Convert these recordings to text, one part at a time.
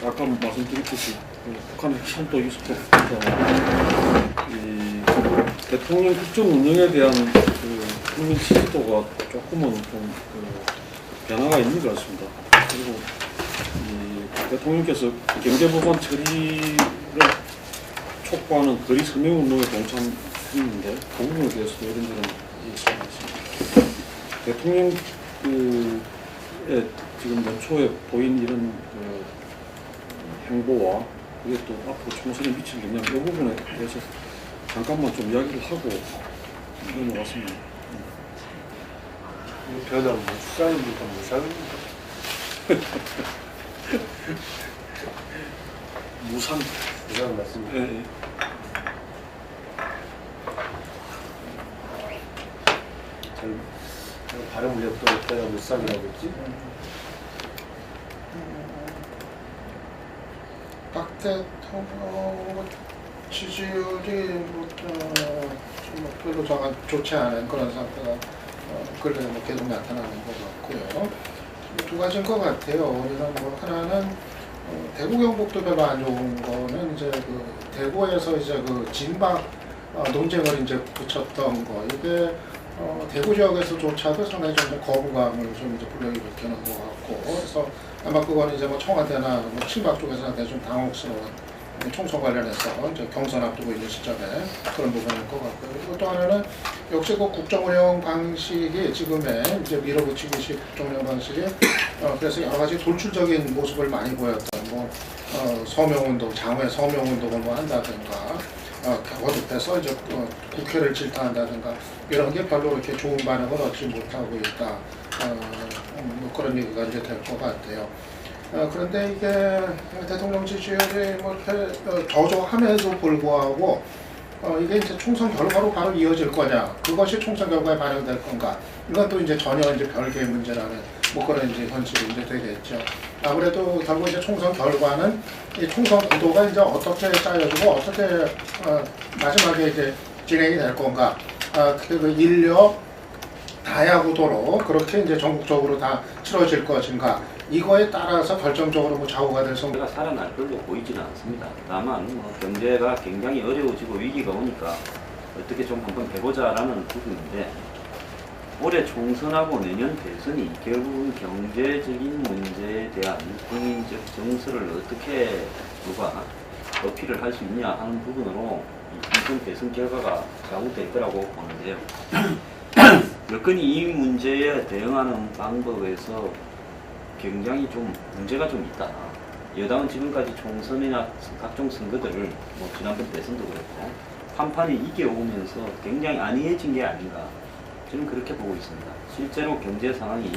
아까 말씀드렸듯이 북한의 핵심도 있었고 이 대통령 국정 운영에 대한 그 국민 지지도가 조금은 좀 변화가 있는 것 같습니다. 그리고 이 대통령께서 경제법안 처리를 촉구하는 거리 서명 운동에 동참했는데 그 부분에 대해서도 이런저런 얘기가 있습니다. 대통령의 지금 연초에 보인 이런 행보와 그게 또 앞으로 총선에 미칠 영향 이 부분에 대해서 잠깐만 좀 이야기를 하고 넘어갔습니다. 변화 무쌍입니까? 무상입니까? 무상 맞습니다. 예. 전 발음 우려도 변화 무쌍이라고 했지? 박 대통령 지지율이 좀 별로 좋지 않은 그런 상태가 근래에 계속 나타나는 것 같고요. 두 가지인 것 같아요. 우리는 하나는 대구 경북도 별로 안 좋은 거는 이제 그 대구에서 이제 그 진박 논쟁을 이제 붙였던 거 이게 대구 지역에서조차도 상당히 좀 거부감을 좀 이제 불러일으키는 것 같고, 그래서 아마 그거는 이제 청와대나 친박 쪽에서 상당히 좀 당혹스러운 총선 관련해서 이제 경선 앞두고 있는 시점에 그런 부분일 것 같고요. 그리고 또 하나는 역시 그 국정운영 방식이 지금의 이제 밀어붙이기식 국정운영 방식이 그래서 여러 가지 돌출적인 모습을 많이 보였던 서명운동, 장외 서명운동을 한다든가 거듭해서 이제 국회를 질타한다든가 이런 게 별로 이렇게 좋은 반응을 얻지 못하고 있다. 그런 얘기가 이제 될 것 같아요. 그런데 이게 대통령 지지율이 저조함에도 불구하고 이게 이제 총선 결과로 바로 이어질 거냐, 그것이 총선 결과에 반영될 건가, 이건 또 이제 전혀 이제 별개의 문제라는 그런 이제 현실이 이제 되겠죠. 아무래도 결국 이제 총선 결과는 이 총선 구도가 이제 어떻게 짜여지고 어떻게 마지막에 이제 진행이 될 건가, 그 인력 다야구도로 그렇게 이제 전국적으로 다 치러질 것인가, 이거에 따라서 결정적으로 좌우가 될 성. 경제가 살아날 걸로 보이지는 않습니다. 다만 경제가 굉장히 어려워지고 위기가 오니까 어떻게 좀 한번 해보자라는 부분인데, 올해 총선하고 내년 대선이 결국은 경제적인 문제에 대한 국민적 정서를 어떻게 누가 어필을 할 수 있냐 하는 부분으로 이번 대선 결과가 좌우될 거라고 보는데요. 여건이 이 문제에 대응하는 방법에서 굉장히 좀 문제가 좀 있다. 여당은 지금까지 총선이나 각종 선거들을 지난번 대선도 그렇고 판판이 이겨오면서 굉장히 안이해진 게 아닌가, 저는 그렇게 보고 있습니다. 실제로 경제 상황이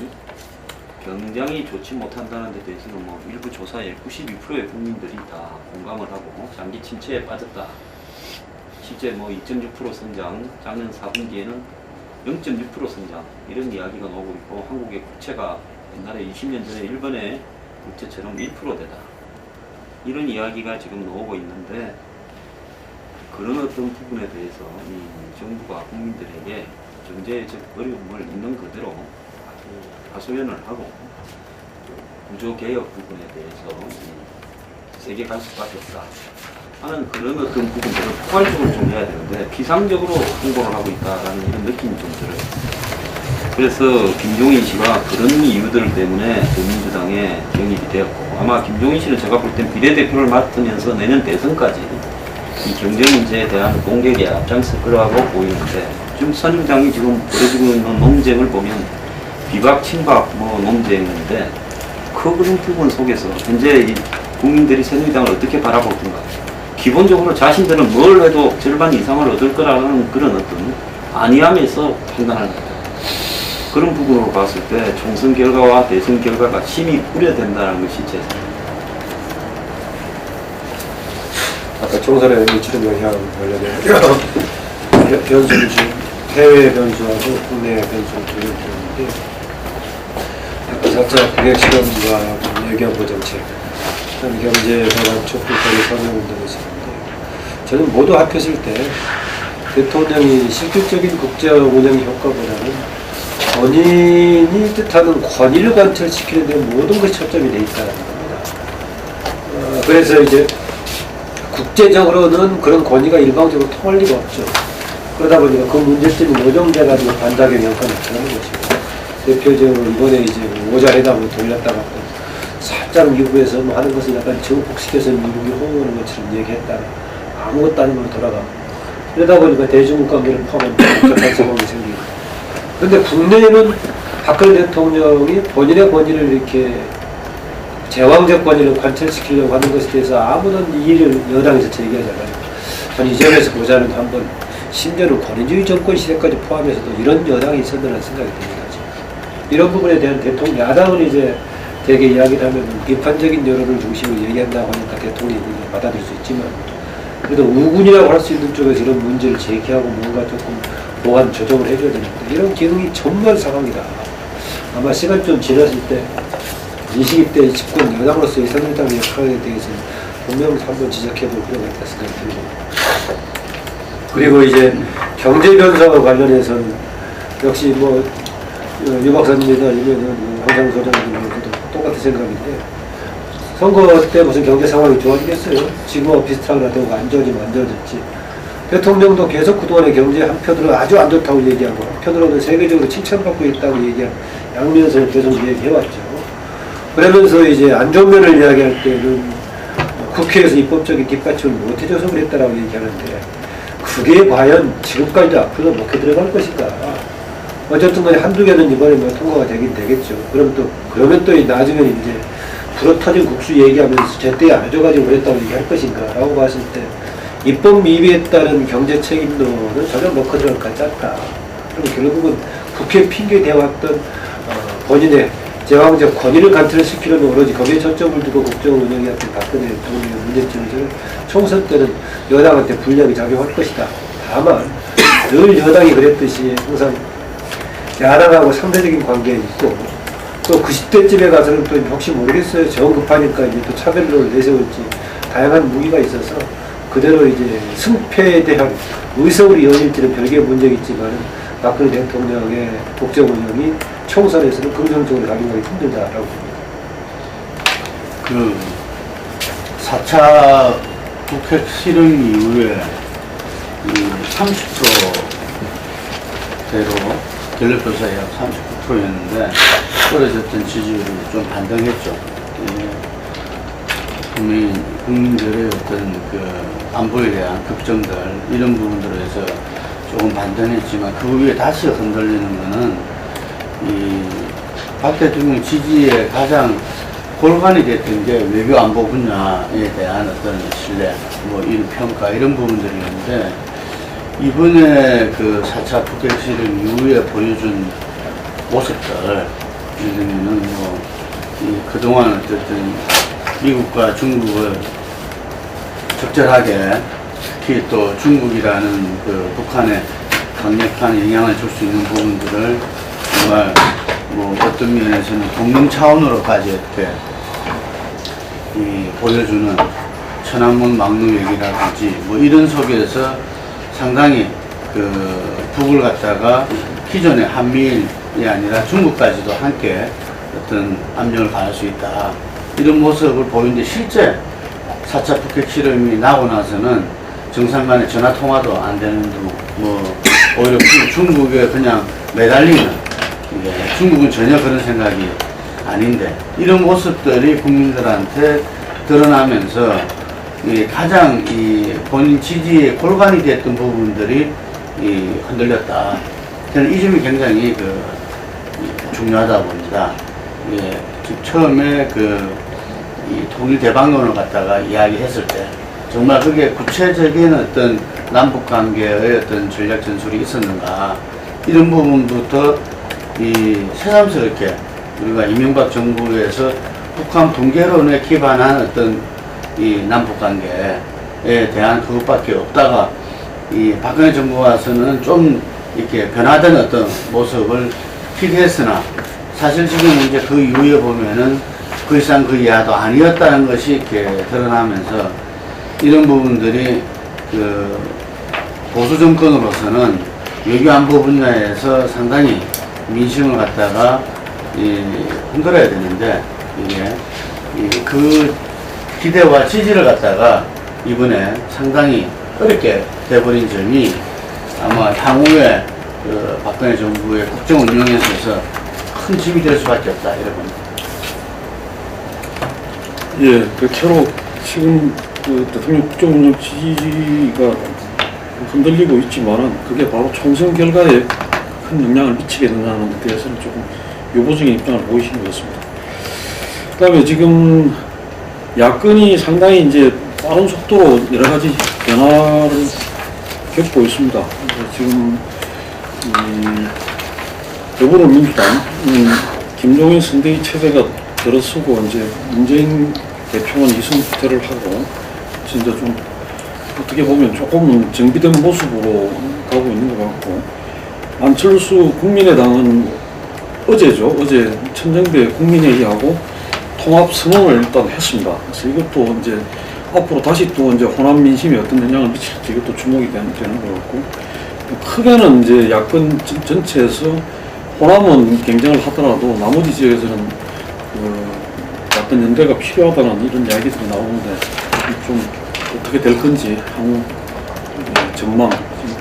굉장히 좋지 못한다는 데 대해서는 일부 조사에 92%의 국민들이 다 공감을 하고 장기 침체에 빠졌다. 실제 2.6% 성장, 작년 4분기에는 0.6% 성장, 이런 이야기가 나오고 있고, 한국의 국채가 옛날에 20년 전에 일본의 국채처럼 1%대다. 이런 이야기가 지금 나오고 있는데, 그런 어떤 부분에 대해서 이 정부가 국민들에게 경제적 어려움을 있는 그대로 하소연을 하고, 구조개혁 부분에 대해서 세게 갈 수밖에 없다 하는 그런 어떤 부분들을 포괄적으로 좀 해야 되는데, 피상적으로 홍보를 하고 있다라는 이런 느낌이 좀 들어요. 그래서 김종인 씨가 그런 이유들 때문에 더민주당에 영입이 되었고, 아마 김종인 씨는 제가 볼 땐 비례대표를 맡으면서 내년 대선까지 이 경제 문제에 대한 공격에 앞장설 거라고 보이는데, 지금 선임당이 지금 벌어지고 있는 논쟁을 보면 비박, 친박 논쟁인데, 그런 부분 속에서 현재 이 국민들이 새누리당을 어떻게 바라볼 건가, 기본적으로 자신들은 뭘 해도 절반 이상을 얻을 거라는 그런 어떤 안이함에서 판단하는 것. 그런 부분으로 봤을 때 총선 결과와 대선 결과가 심히 우려된다는 것이 제 생각입니다. 아까 총선에 미치는 영향 관련해 변수는 지금 해외 변수하고 국내 변수를 돌려보는데, 아까 4차 공약실험과 예견보 정책, 경제 발전 촉구까지 선언운동을 했었는데, 저는 모두 합했을 때 대통령이 실질적인 국제 운영 효과보다는 본인이 뜻하는 권위를 관철시키는 데 모든 것이 초점이 돼 있다는 겁니다. 그래서 이제 국제적으로는 그런 권위가 일방적으로 통할 리가 없죠. 그러다 보니까 그 문제점이 노정돼가지고 반작용 효과가 나타나는 것이고, 대표적으로 이번에 이제 오자회담으로 돌렸다가 또 살짝 미국에서 뭐 하는 것을 약간 증폭시켜서 미국이 호응하는 것처럼 얘기했다가 아무것도 아니면 돌아가고, 그러다 보니까 대중국 관계를 포함한 복잡한 상황이 생기고. 그런데 국내에는 박근혜 대통령이 본인의 권위를 이렇게 제왕적 권위를 관철시키려고 하는 것에 대해서 아무런 이의를 여당에서 제기하잖아요. 전 이 점에서 보자는 한번 심지어는 권위주의 정권 시대까지 포함해서도 이런 여당이 있었다는 생각이 듭니다. 이런 부분에 대한 대통령, 야당은 이제 되게 이야기를 하면 비판적인 여론을 중심으로 얘기한다고 하니까 대통령이 받아들일 수 있지만, 그래도 우군이라고 할 수 있는 쪽에서 이런 문제를 제기하고 뭔가 조금 보완 조정을 해줘야 되는데 이런 기능이 전무한 상황이다. 아마 시간 좀 지났을 때 22대 집권 여당으로서의 새누리당의 역할에 대해서 분명히 한번 지적해볼 필요가 있다 생각이 들고, 그리고 이제 경제 변수와 관련해서는 역시 뭐 유 박사님이나 아니면 황상 소장님도 똑같은 생각인데, 선거 때 무슨 경제 상황이 좋아지겠어요? 지금하고 비슷하거나 되고 안 좋아지면 안 좋아졌지. 대통령도 계속 그동안의 경제 한편으로 아주 안 좋다고 얘기하고 한편으로는 세계적으로 칭찬받고 있다고 얘기한 양면에서 계속 얘기해왔죠. 그러면서 이제 안 좋은 면을 이야기할 때는 국회에서 입법적인 뒷받침을 못 해줘서 그랬다라고 얘기하는데, 그게 과연 지금까지도 앞으로 먹혀 들어갈 것인가. 어쨌든 간에 한두 개는 이번에 뭐 통과가 되긴 되겠죠. 그러면 또 나중에 이제 불어터진 국수 얘기하면서 제때 안 해줘가지고 그랬다고 얘기할 것인가 라고 봤을 때, 입법 미비에 따른 경제 책임론은 전혀 먹혀 들어갈 것 같지 않다. 그럼 결국은 국회 핑계 대왔던 본인의 제왕적 권위를 관철시키려면 오로지 거기에 초점을 두고 국정 운영이었던 박근혜 대통령의 문제점을 총선 때는 여당한테 불리하게 작용할 것이다. 다만 늘 여당이 그랬듯이 항상 야당하고 상대적인 관계에 있고, 또 90대쯤에 가서는 또 혹시 모르겠어요. 정급하니까 이제 또 차별론을 내세울지 다양한 무기가 있어서 그대로 이제 승패에 대한 의석으로 이어질지는 별개의 문제겠지만, 박근혜 대통령의 국정 운영이 총선에서는 긍정적으로 작용하기 힘들다라고 봅니다. 그 4차 국회 실행 이후에 30%대로 전력조사에 약 39%였는데 떨어졌던 지지율이 좀 반등했죠. 국민들의 어떤 그 안보에 대한 걱정들 이런 부분들로 해서 조금 반등했지만, 그 위에 다시 흔들리는 거는 이 박 대통령 지지에 가장 골반이 됐던 게 외교 안보 분야에 대한 어떤 신뢰, 뭐 이런 평가 이런 부분들이었는데, 이번에 그 4차 국회 실행 이후에 보여준 모습들, 예를 들면은 뭐 그동안 어쨌든 미국과 중국을 적절하게, 특히 또 중국이라는 그 북한에 강력한 영향을 줄 수 있는 부분들을 정말 뭐 어떤 면에서는 동맹 차원으로까지 이렇게 보여주는 천안문 막루 얘기라든지 뭐 이런 속에서 상당히 그 북을 갖다가 기존의 한미일이 아니라 중국까지도 함께 어떤 압력을 가할 수 있다. 이런 모습을 보이는데, 실제 4차 북핵 실험이 나고 나서는 정상 간의 전화 통화도 안 되는 등, 뭐 오히려 중국에 그냥 매달리는, 중국은 전혀 그런 생각이 아닌데, 이런 모습들이 국민들한테 드러나면서 가장 본인 지지의 골반이 됐던 부분들이 흔들렸다. 저는 이 점이 굉장히 중요하다 봅니다. 처음에 통일 대박론을 갖다가 이야기했을 때 정말 그게 구체적인 어떤 남북 관계의 어떤 전략 전술이 있었는가, 이런 부분부터 새삼스럽게 우리가 이명박 정부에서 북한 붕괴론에 기반한 어떤 남북 관계에 대한 그것밖에 없다가 박근혜 정부 와서는 좀 이렇게 변화된 어떤 모습을 기대했으나, 사실 지금 이제 그 이후에 보면은 그 이상 그 이하도 아니었다는 것이 이렇게 드러나면서, 이런 부분들이 보수 정권으로서는 외교 안보 분야에서 상당히 민심을 갖다가 흔들어야 되는데, 이게 기대와 지지를 갖다가 이번에 상당히 어렵게 돼버린 점이 아마 향후에 그 박근혜 정부의 국정 운영에 있어서 큰 짐이 될 수밖에 없다 이렇게 봅니다. 예, 대체로 지금 그 대통령 국정 운영 지지가 흔들리고 있지만은 그게 바로 총선 결과에 큰 영향을 미치게 된다는 데 대해서는 조금 유보적인 입장을 보이시는 것 같습니다. 그다음에 지금 야권이 상당히 이제 빠른 속도로 여러 가지 변화를 겪고 있습니다. 그래서 지금 더불어민주당 김종인 선대위 체제가 들어서고 이제 문재인 대표는 이승투퇴를 하고 진짜 좀 어떻게 보면 조금은 정비된 모습으로 가고 있는 것 같고, 안철수 국민의당은 어제죠. 어제 천정배 국민회의하고 통합 선언을 일단 했습니다. 그래서 이것도 이제 앞으로 다시 또 이제 호남 민심에 어떤 영향을 미칠지 이것도 주목이 되는 것 같고, 크게는 이제 야권 전체에서 호남은 경쟁을 하더라도 나머지 지역에서는 어떤 연대가 필요하다는 이런 이야기들이 나오는데 좀 어떻게 될 건지 향후 전망, 지금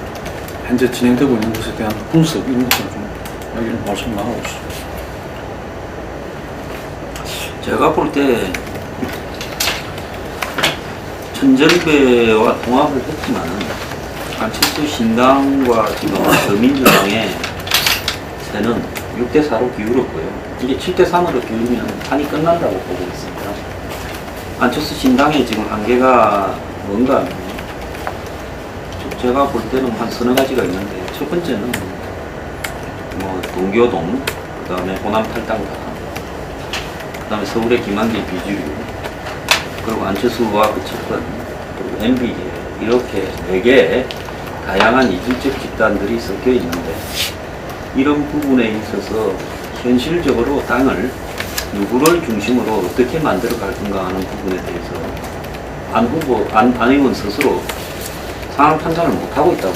현재 진행되고 있는 것에 대한 분석 이런 것들 좀 이야기를 말씀 나가고 있습니다. 제가 볼 때 천정배와 통합을 했지만은 안철수 신당과 지금 더민주당의 세는 6대4로 기울었고요. 이게 7대3으로 기울면 판이 끝난다고 보고 있습니다. 안철수 신당의 지금 한계가 뭔가 하면 제가 볼 때는 한 서너 가지가 있는데, 첫 번째는 뭐 동교동, 그 다음에 호남 탈당가, 그 다음에 서울의 김한길 비주류, 그리고 안철수와 그 측근, 그리고 MB계, 이렇게 4개의 다양한 이질적 집단들이 섞여 있는데, 이런 부분에 있어서 현실적으로 당을 누구를 중심으로 어떻게 만들어 갈 건가 하는 부분에 대해서 안 의원 스스로 상황 판단을 못하고 있다고.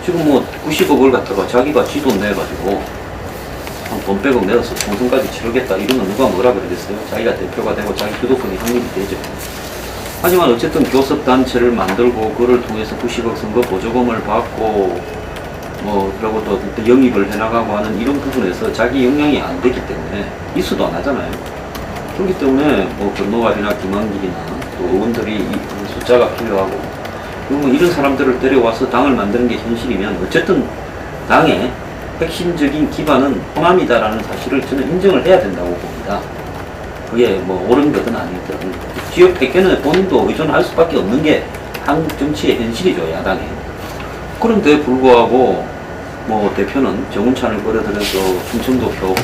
지금 뭐 90억을 갖다가 자기가 지돈 내가지고 돈 빼고 내서 총선까지 치르겠다 이러면 누가 뭐라 그러겠어요? 자기가 대표가 되고 자기 주도권이 확립이 되죠. 하지만 어쨌든 교섭단체를 만들고 그를 통해서 90억 선거 보조금을 받고 그리고 또 영입을 해나가고 하는 이런 부분에서 자기 역량이 안 되기 때문에 이수도 안 하잖아요. 그렇기 때문에 권노갑이나 김한길이나 또 의원들이 이 숫자가 필요하고, 그리고 이런 사람들을 데려와서 당을 만드는 게 현실이면 어쨌든 당의 핵심적인 기반은 호남이다라는 사실을 저는 인정을 해야 된다고 봅니다. 그게 옳은 것은 아니거든. 지역 대표는 본인도 의존할 수밖에 없는 게 한국 정치의 현실이죠, 야당에. 그런데 불구하고 대표는 정운찬을 끌어들여서 충청도 펴고,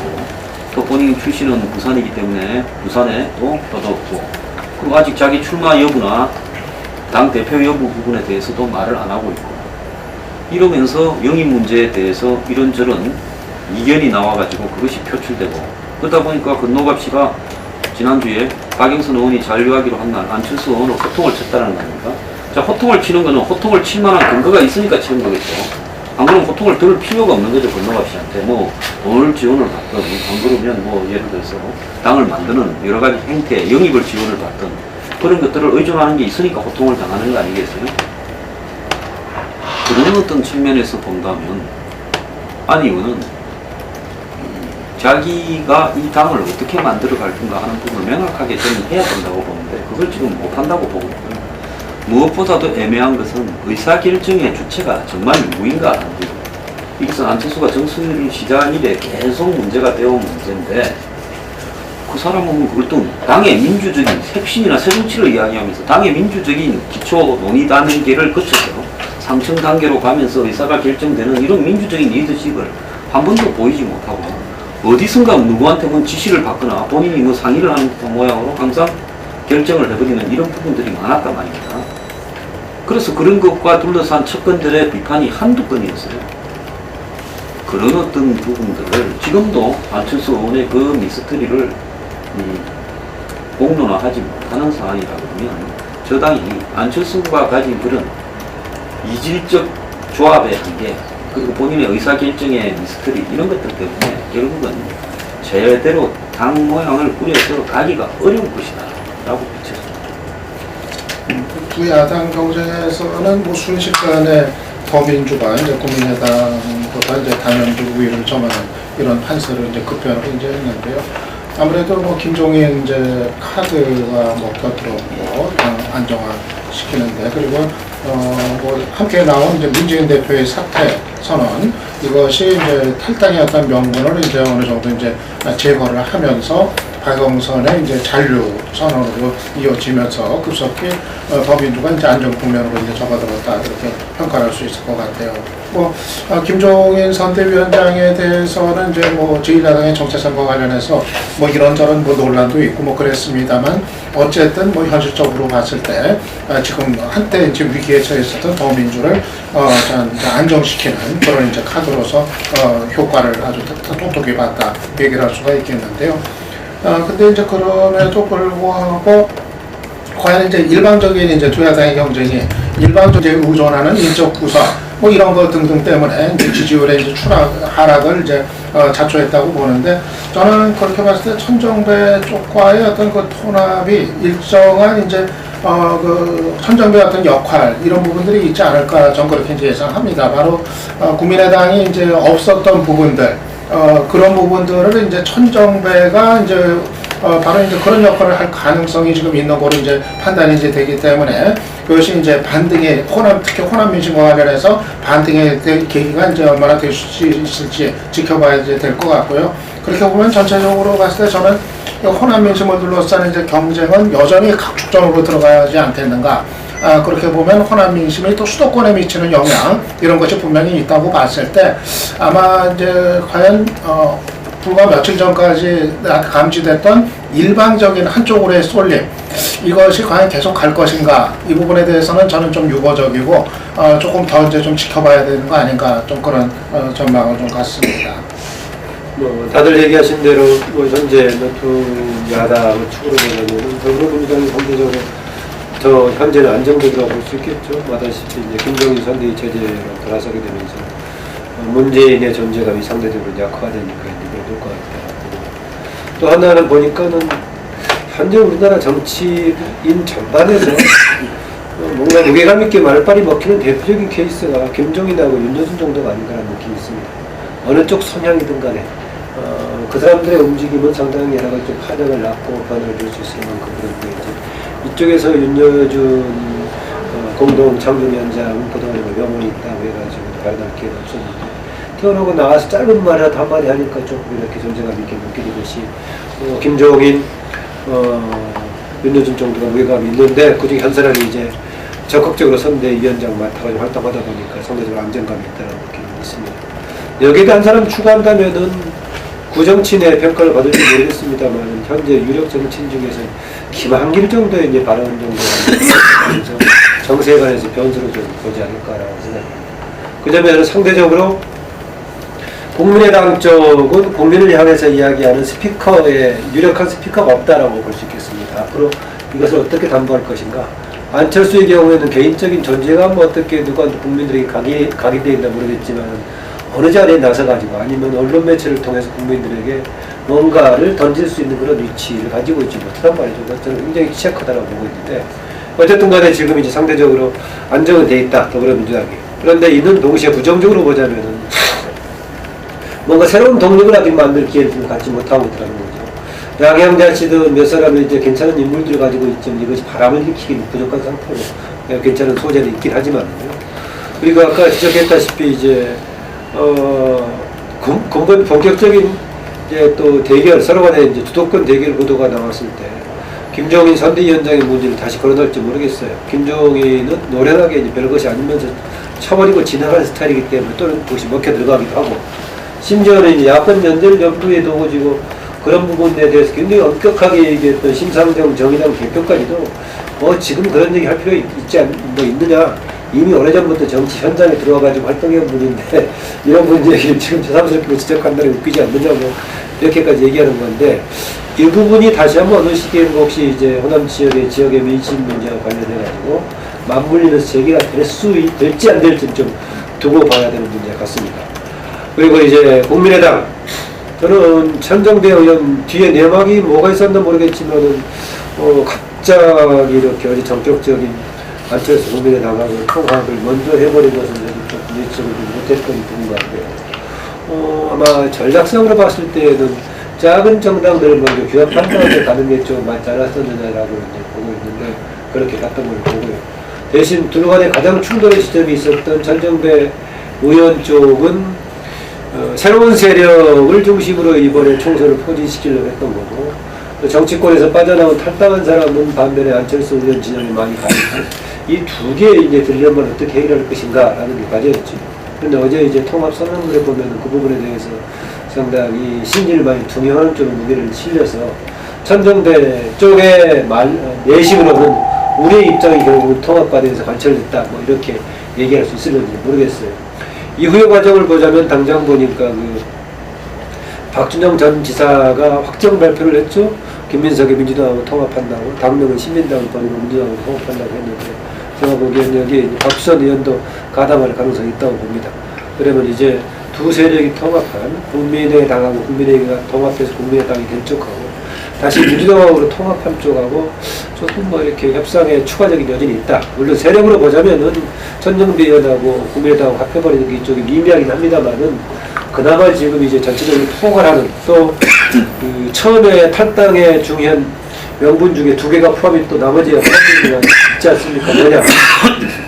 또 본인 출신은 부산이기 때문에 부산에 또 펴뒀고, 그리고 아직 자기 출마 여부나 당 대표 여부 부분에 대해서도 말을 안 하고 있고, 이러면서 영입 문제에 대해서 이런저런 이견이 나와가지고 그것이 표출되고, 그러다 보니까 건노갑 씨가 지난주에 박영선 의원이 잔류하기로 한 날 안철수 의원을 호통을 쳤다는 거 아닙니까? 자, 호통을 치는 거는 호통을 칠 만한 근거가 있으니까 치는 거겠죠. 안 그러면 호통을 들을 필요가 없는 거죠, 건노갑 씨한테. 돈을 지원을 받든, 안 그러면 예를 들어서 당을 만드는 여러 가지 행태, 영입을 지원을 받든, 그런 것들을 의존하는 게 있으니까 호통을 당하는 거 아니겠어요? 그런 어떤 측면에서 본다면, 안 의원은 자기가 이 당을 어떻게 만들어 갈 건가 하는 부분을 명확하게 저는 해야 된다고 보는데, 그걸 지금 못한다고 보고 있고요. 무엇보다도 애매한 것은 의사결정의 주체가 정말 누구인가 하는 거죠. 이것은 안철수가 정수를 시작한 이래 계속 문제가 되어온 문제인데, 그 사람은 그걸 또 당의 민주적인 혁신이나 새정치를 이야기하면서 당의 민주적인 기초 논의 단계를 거쳐서 상층 단계로 가면서 의사가 결정되는 이런 민주적인 리더십을 한 번도 보이지 못하고, 어디선가 누구한테 지시를 받거나 본인이 상의를 하는 듯한 모양으로 항상 결정을 해버리는 이런 부분들이 많았단 말입니다. 그래서 그런 것과 둘러싼 측근들의 비판이 한두 건이었어요. 그런 어떤 부분들을 지금도 안철수 의원의 그 미스터리를 공론화하지 못하는 상황이라 그러면, 저당이 안철수가 가진 그런 이질적 조합의 한계, 그리고 본인의 의사결정의 미스터리, 이런 것들 때문에 결국은 제대로 당 모양을 꾸려서 가기가 어려울 것이다 라고 비춰집니다. 두 야당 경쟁에서는 뭐 순식간에 더민주가 이제 국민의당보다 이제 단연주 우위를 점하는 이런 판세로 이제 급변을 이제 했는데요. 아무래도 뭐 김종인 이제 카드가 먹혀들었고 당 안정화시키는데, 그리고 뭐 함께 나온 이제 문재인 대표의 사퇴 선언, 이것이 이제 탈당의 어떤 명분을 이제 어느 정도 이제 제거를 하면서 박영선의 이제 잔류 선언으로 이어지면서 급속히 더민주가 이제 안정 국면으로 이제 접어들었다, 이렇게 평가할 수 있을 것 같아요. 뭐 김종인 선대위원장에 대해서는 이제 뭐 제1야당의 정체성과 관련해서 뭐 이런저런 뭐 논란도 있고 뭐 그랬습니다만, 어쨌든 뭐 현실적으로 봤을 때 지금 한때 이제 위기에 처했었던 더민주를 안정시키는 그런 이제 카드로서 효과를 아주 똑똑히 봤다, 얘기를 할 수가 있겠는데요. 근데 이제 그럼에도 불구하고 과연 이제 일방적인 이제 두 야당의 경쟁이 일방적인 의존하는 인적 구성 뭐 이런 것 등등 때문에 이제 지지율의 이제 하락을 이제 자초했다고 보는데, 저는 그렇게 봤을 때 천정배 쪽과의 어떤 그 통합이 일정한 이제 그 천정배 어떤 역할, 이런 부분들이 있지 않을까, 저는 그렇게 이제 예상합니다. 바로 국민의당이 이제 없었던 부분들, 그런 부분들을 이제 천정배가 이제 바로 이제 그런 역할을 할 가능성이 지금 있는 거로 이제 판단이 이제 되기 때문에, 그것이 이제 반등의 특히 호남 민심과 관련해서 반등의 계기가 이제 얼마나 될 수 있을지 지켜봐야 될 것 같고요. 그렇게 보면 전체적으로 봤을 때 저는 호남 민심을 둘러싼 이제 경쟁은 여전히 각축전으로 들어가야지 않겠는가. 그렇게 보면 호남 민심이 또 수도권에 미치는 영향, 이런 것이 분명히 있다고 봤을 때, 아마 이제 과연 불과 며칠 전까지 감지됐던 일방적인 한쪽으로의 쏠림, 이것이 과연 계속 갈 것인가, 이 부분에 대해서는 저는 좀 유보적이고 조금 더 이제 좀 지켜봐야 되는 거 아닌가, 좀 그런 전망을 좀 갖습니다. 뭐 다들 얘기하신 대로 뭐 현재 두 야당을 축으로 보면은 더불어민주당이 상대적으로 더 현재는 안정적이라고 볼 수 있겠죠. 마다시피 이제 김종인 선대위 체제로 돌아서게 되면서 문재인의 존재감이 상대적으로 약화되니까 이제 그럴 것 같아요. 또 하나는 보니까는 현재 우리나라 정치인 전반에서 뭔가 무게감 있게 말빨이 먹히는 대표적인 케이스가 김종인하고 윤여준 정도가 아닌가라는 느낌이 있습니다. 어느 쪽 성향이든 간에 그 사람들의 움직임은 상당히 여러 가지 파장을 낳고 변화를 줄 수 있을 만큼 그런데, 이제 이쪽에서 윤여준 공동 창조위원장 그동안에 명언이 있다고 해가지고 발언할 기회가 없었는데, 태어나고 나와서 짧은 말이라도 한마디 하니까 조금 이렇게 존재감 있게 느끼듯이 김종인, 윤여준 정도가 무게감이 있는데, 그중에 한 사람이 이제 적극적으로 선대위원장 맡아가지고 활동하다 보니까 상대적으로 안정감이 있다는 느낌이 있습니다. 여기에 한 사람 추가한다면은 구정치인의 평가를 받을지 모르겠습니다만, 현재 유력 정치인 중에서 김한길 정도의 이제 발언 정도에서 정세에 관해서 변수를 좀 보지 않을까라고 생각합니다. 그 점에서 상대적으로 국민의당 쪽은 국민을 향해서 이야기하는 스피커의 유력한 스피커가 없다라고 볼 수 있겠습니다. 앞으로 이것을 어떻게 담보할 것인가. 안철수의 경우에는 개인적인 존재감 어떻게 누가 국민들에게 각인되어 있나 모르겠지만, 어느 자리에 나서가지고 아니면 언론 매체를 통해서 국민들에게 뭔가를 던질 수 있는 그런 위치를 가지고 있지 못하단 말이죠. 저는 굉장히 취약하다고 보고 있는데, 어쨌든 간에 지금 이제 상대적으로 안정은 돼 있다, 더불어민주당이. 그런데 이는 동시에 부정적으로 보자면은 뭔가 새로운 동력을 아직 만들 기회를 갖지 못하고 있다는 거죠. 양양자치든 몇 사람이 이제 괜찮은 인물들을 가지고 있지만 이것이 바람을 일으키기는 부족한 상태로 괜찮은 소재는 있긴 하지만요. 그리고 아까 지적했다시피 이제 근본 본격적인 이제 또 대결, 서로 간에 이제 주도권 대결 구도가 나왔을 때 김종인 선대위원장의 문제를 다시 걸어놓을지 모르겠어요. 김종인은 노련하게 이제 별것이 아니면서 쳐버리고 지나가는 스타일이기 때문에 또는 그것이 먹혀 들어가기도 하고, 심지어는 이제 야권 연대를 염두에 두고 지고 그런 부분에 대해서 굉장히 엄격하게 얘기했던 심상정 정의당 대표까지도 지금 그런 얘기 할 필요 있느냐. 이미 오래전부터 정치 현장에 들어와가지고 활동해온 분인데 이런 문제를 지금 새삼스럽게 지적한다는 게 웃기지 않느냐고 이렇게까지 얘기하는 건데, 일부분이 다시 한번 어느 시기에 혹시 이제 호남 지역의 민심 문제와 관련해가지고 맞물리는 세계가 될지 안 될지 좀 두고 봐야 되는 문제 같습니다. 그리고 이제 국민의당, 저는 천정배 의원 뒤에 내막이 뭐가 있었나 모르겠지만은 갑자기 이렇게 어디 전격적인 안철수 국민의당하고 통합을 먼저 해버린 것은 저도 좀 예측을 못했던 부분 같고요. 아마 전략상으로 봤을 때에는 작은 정당들을 먼저 규합한다고 가는 게 좀 맞지 않았었느냐라고 이제 보고 있는데 그렇게 갔던 걸 보고요. 대신 둘 간에 가장 충돌의 지점이 있었던 전정배 의원 쪽은 새로운 세력을 중심으로 이번에 총선을 포진시키려고 했던 거고, 또 정치권에서 빠져나온 탈당한 사람은 반면에 안철수 의원 진영이 많이 가니까 이 두 개의 이제 딜레마를 어떻게 해결할 것인가라는 게 과제였지. 그런데 어제 이제 통합 선언문에 보면 그 부분에 대해서 상당히 신지를 많이 퉁명하는 쪽으로 무게를 실려서 천정배 쪽의 내심으로는 우리의 입장이 결국 통합과대에서 관철됐다 뭐 이렇게 얘기할 수 있을는지 모르겠어요. 이후의 과정을 보자면 당장 보니까 그 박준영 전 지사가 확정 발표를 했죠. 김민석이 민주당하고 통합한다고, 당명은 신민당을 버리고 민주당하고 통합한다고 했는데 제가 보기에는 여기에 박수선 의원도 가담할 가능성이 있다고 봅니다. 그러면 이제 두 세력이 통합한 국민의당하고 국민의힘이 통합해서 국민의당이 된 쪽하고 다시 민주당하고 통합한 쪽하고 조금 뭐 이렇게 협상에 추가적인 여진이 있다. 물론 세력으로 보자면은 천정배 의원하고 국민의당하고 합해버리는 게 이쪽이 미미하긴 합니다만은 그나마 지금 이제 전체적으로 포괄하는 또 그 처음에 탈당의 중요한 명분 중에 두 개가 포함이 또 나머지 포함이 있지 않습니까? 뭐냐?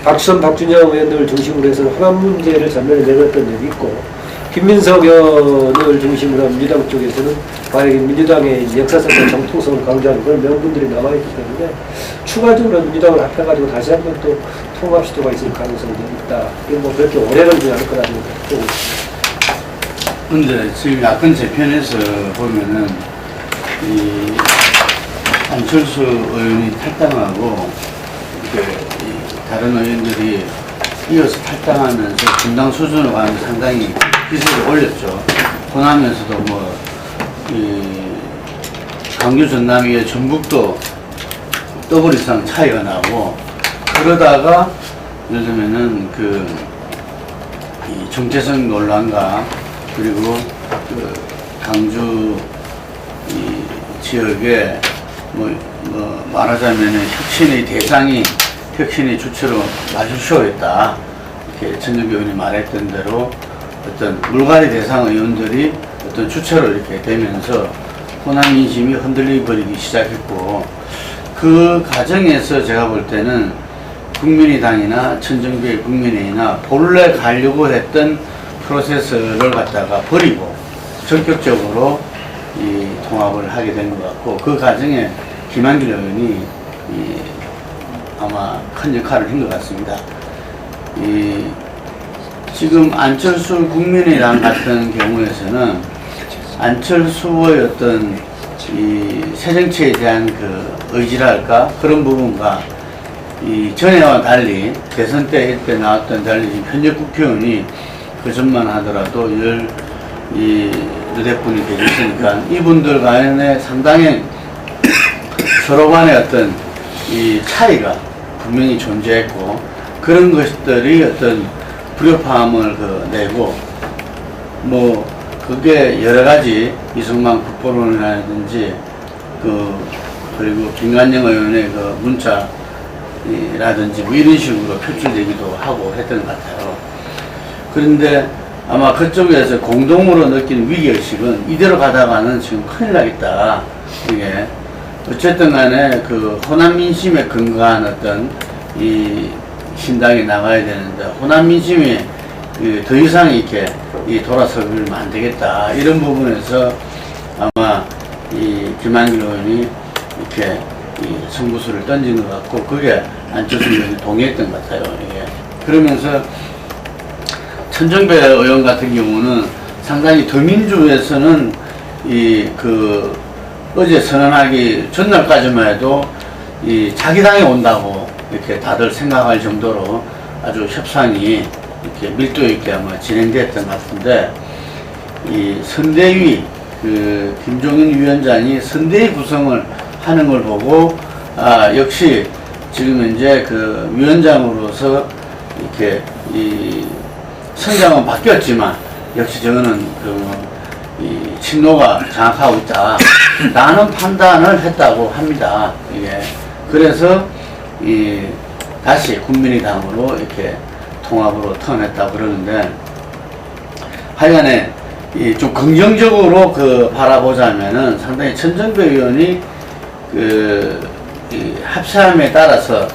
박수선, 박준영 의원들을 중심으로 해서 호남 문제를 전면에 내놨던 적이 있고, 김민석 의원을 중심으로 한 민주당 쪽에서는 만약에 민주당의 역사성과 정통성을 강조하는 그런 명분들이 남아있기 때문에 추가적으로 민주당을 합해가지고 다시 한번 또 통합 시도가 있을 가능성이 있다. 이게 뭐 그렇게 오래 걸리지 않을 거라는 보고 있습니다. 근데 지금 야권 재편에서 보면은 이 안철수 의원이 탈당하고 다른 의원들이 이어서 탈당하면서 분당 수준으로 가면 상당히 기세를 올렸죠. 호남에서도 뭐 이 광주 전남의 전북도 더블 이상 차이가 나고, 그러다가 예를 들면은 이 정체성 논란과 그리고 그 강주 이 지역에 뭐 말하자면은 혁신의 대상이 혁신의 주체로 마주쇼했다. 이렇게 천정배 의원이 말했던 대로 어떤 물갈이 대상 의원들이 어떤 주체로 이렇게 되면서 호남 민심이 흔들려 버리기 시작했고, 그 과정에서 제가 볼 때는 국민의당이나 천정배 국민의힘이나 본래 가려고 했던 프로세스를 갖다가 버리고 전격적으로 이 통합을 하게 된 것 같고, 그 과정에 김한길 의원이 아마 큰 역할을 한 것 같습니다. 지금 안철수 국민의당 같은 경우에서는 안철수의 어떤 이 새정치에 대한 그 의지랄까 그런 부분과 이 전에와 달리 대선 때 나왔던 달리 현역 국회의원이 그 전만 하더라도 몇백 분이 계셨으니까 이분들 간에 상당히 서로 간의 어떤 이 차이가 분명히 존재했고, 그런 것들이 어떤 불협화음을 내고, 뭐 그게 여러 가지 이승만 국보론이라든지 그리고 김관영 의원의 그 문자라든지 뭐 이런 식으로 표출되기도 하고 했던 것 같아요. 그런데 아마 그쪽에서 공동으로 느끼는 위기의식은 이대로 가다가는 지금 큰일 나겠다. 이게 어쨌든 간에 그 호남 민심에 근거한 어떤 이 신당이 나가야 되는데, 호남 민심이 더 이상 이렇게 돌아서면 안 되겠다. 이런 부분에서 아마 이 김한길 의원이 이렇게 승부수를 던진 것 같고, 그게 안철수 의원이 동의했던 것 같아요. 이게. 그러면서 천정배 의원 같은 경우는 상당히 더민주에서는 어제 선언하기 전날까지만 해도 자기 당에 온다고 이렇게 다들 생각할 정도로 아주 협상이 이렇게 밀도 있게 아마 진행됐던 것 같은데, 이 선대위 김종인 위원장이 선대위 구성을 하는 걸 보고 역시 지금 이제 그 위원장으로서 이렇게 성장은 바뀌었지만 역시 저거는 친노가 장악하고 있다. 라는 판단을 했다고 합니다. 이게. 그래서 다시 국민의당으로 이렇게 통합으로 턴했다 그러는데, 하여간에 좀 긍정적으로 바라보자면은 상당히 천정배 의원이 이 합참에 따라서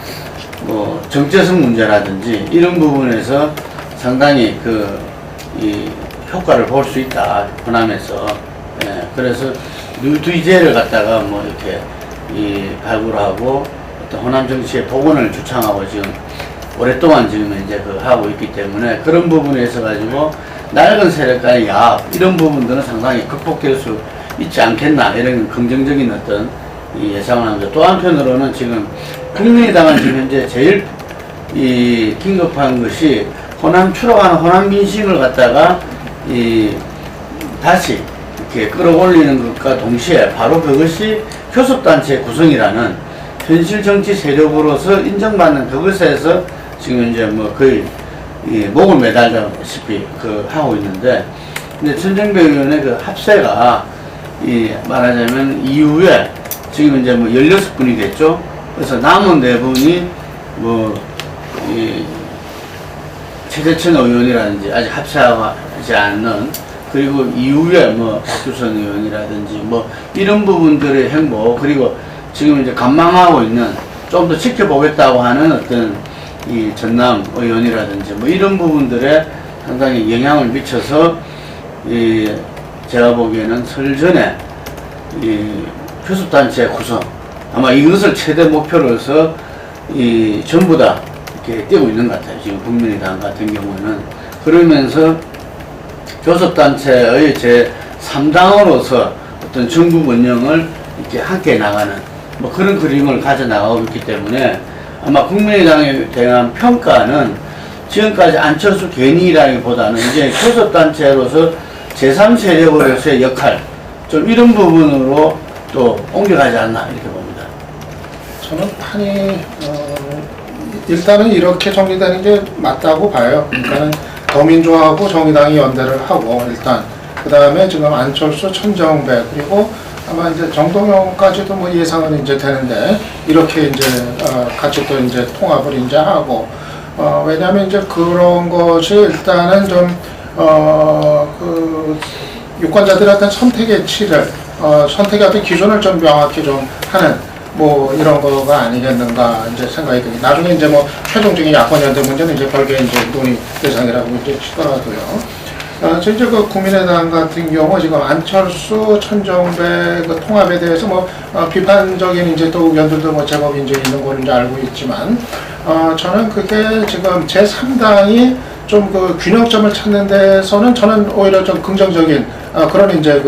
뭐 정체성 문제라든지 이런 부분에서 상당히 이 효과를 볼 수 있다, 호남에서. 예, 그래서 뉴두이제를 갖다가 뭐 이렇게 발굴하고 어떤 호남 정치의 복원을 주창하고 지금 오랫동안 지금 이제 하고 있기 때문에, 그런 부분에 있어 가지고 낡은 세력과의 야합 이런 부분들은 상당히 극복될 수 있지 않겠나, 이런 긍정적인 어떤 예상을 합니다. 또 한편으로는 지금 국민의당은 지금 현재 제일 긴급한 것이 호남 추락하는 호남 민심을 갖다가 다시 이렇게 끌어올리는 것과 동시에 바로 그것이 교섭단체 구성이라는 현실 정치 세력으로서 인정받는 그것에서 지금 이제 뭐 거의 목을 매달다시피 하고 있는데, 근데 천정배 의원의 합세가 말하자면 이후에 지금 이제 뭐 16분이 됐죠. 그래서 남은 4분이 뭐 최재천 의원이라든지 아직 합세하지 않는, 그리고 이후에 뭐 박주선 의원이라든지 뭐 이런 부분들의 행보, 그리고 지금 이제 관망하고 있는 좀 더 지켜보겠다고 하는 어떤 이 전남 의원이라든지 뭐 이런 부분들에 상당히 영향을 미쳐서 제가 보기에는 설 전에 교섭단체 구성, 아마 이것을 최대 목표로 해서 전부 다 이렇게 뛰고 있는 것 같아요. 지금 국민의당 같은 경우는. 그러면서 교섭단체의 제 3당으로서 어떤 전국 운영을 이렇게 함께 나가는 뭐 그런 그림을 가져나가고 있기 때문에, 아마 국민의당에 대한 평가는 지금까지 안철수 개인이라기보다는 이제 교섭단체로서 제3세력으로서의 역할, 좀 이런 부분으로 또 옮겨가지 않나 이렇게 봅니다. 저는 판이 일단은 이렇게 정리되는 게 맞다고 봐요. 그러니까는 더민주하고 정의당이 연대를 하고, 일단 그 다음에 지금 안철수, 천정배, 그리고 아마 이제 정동영까지도 뭐 예상은 이제 되는데, 이렇게 이제 같이 또 이제 통합을 이제 하고, 왜냐하면 이제 그런 것이 일단은 좀 유권자들의 어떤 선택의 치를 선택의 어떤 기준을 좀 명확히 좀 하는 뭐 이런 거가 아니겠는가 이제 생각이 듭니다. 나중에 이제 뭐 최종적인 야권 연대 문제는 이제 별개의 이제 논의 대상이라고 이제 치더라도요. 저 이제 국민의당 같은 경우 지금 안철수, 천정배 통합에 대해서 뭐 비판적인 이제 또 의견들도 뭐 제법 이제 있는 걸 이제 알고 있지만, 저는 그게 지금 제3당이 좀 균형점을 찾는 데서는 저는 오히려 좀 긍정적인 그런 이제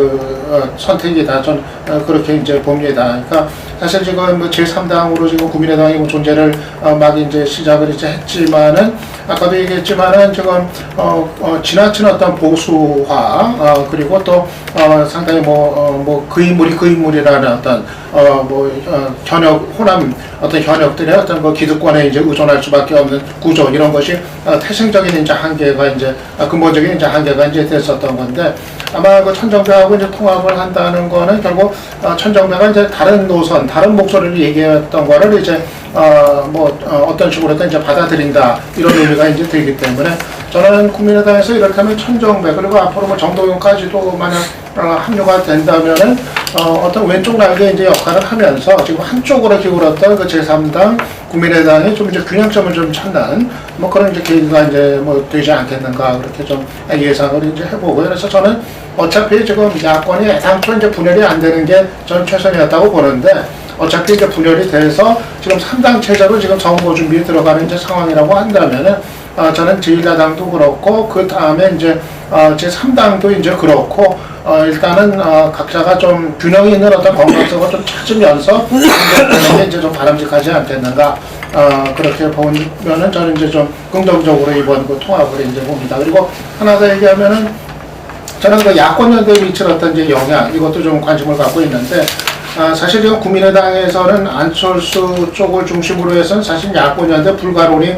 선택이다. 전 그렇게 이제 봅니다. 그러니까 사실 지금 뭐 제3당으로 지금 국민의당이 뭐 존재를 막 이제 시작을 이제 했지만은, 아까도 얘기했지만은 지금 지나친 어떤 보수화, 그리고 또 상당히 뭐 그 인물이라는 어떤 현역 호남 어떤 현역들의 어떤 기득권에 이제 의존할 수밖에 없는 구조, 이런 것이 태생적인 이제 한계가 이제 근본적인 이제 한계가 이제 됐었던 건데, 아마 천정배하고 이제 통합을 한다는 거는 결국 천정배가 이제 다른 노선, 다른 목소리를 얘기했던 거를 이제 어떤 식으로든 이제 받아들인다, 이런 의미가 이제 되기 때문에, 저는 국민의당에서 이렇다면 천정배, 그리고 앞으로 뭐 정동영까지도 만약 합류가 된다면은 어떤 왼쪽 날개 이제 역할을 하면서 지금 한쪽으로 기울었던 그 제3당 국민의당이 좀 이제 균형점을 좀 찾는 뭐 그런 이제 계기가 이제 뭐 되지 않겠는가, 그렇게 좀 예상을 이제 해보고요. 그래서 저는 어차피 지금 야권이 애당초 이제 분열이 안 되는 게 저는 최선이었다고 보는데, 어차피 이제 분열이 돼서 지금 3당 체제로 지금 선거 준비에 들어가는 이제 상황이라고 한다면은, 저는 제1야당도 그렇고, 그 다음에 이제 제3당도 이제 그렇고, 일단은 각자가 좀 균형이 있는 어떤 건강성을 좀 찾으면서 하는 게 이제 좀 바람직하지 않겠는가, 그렇게 보면은 저는 이제 좀 긍정적으로 이번 그 통합을 이제 봅니다. 그리고 하나 더 얘기하면은, 저는 그 야권 연대 위치를 어떤 이제 영향, 이것도 좀 관심을 갖고 있는데, 사실 지금 국민의당에서는 안철수 쪽을 중심으로 해서는 사실 야권연대 불가론이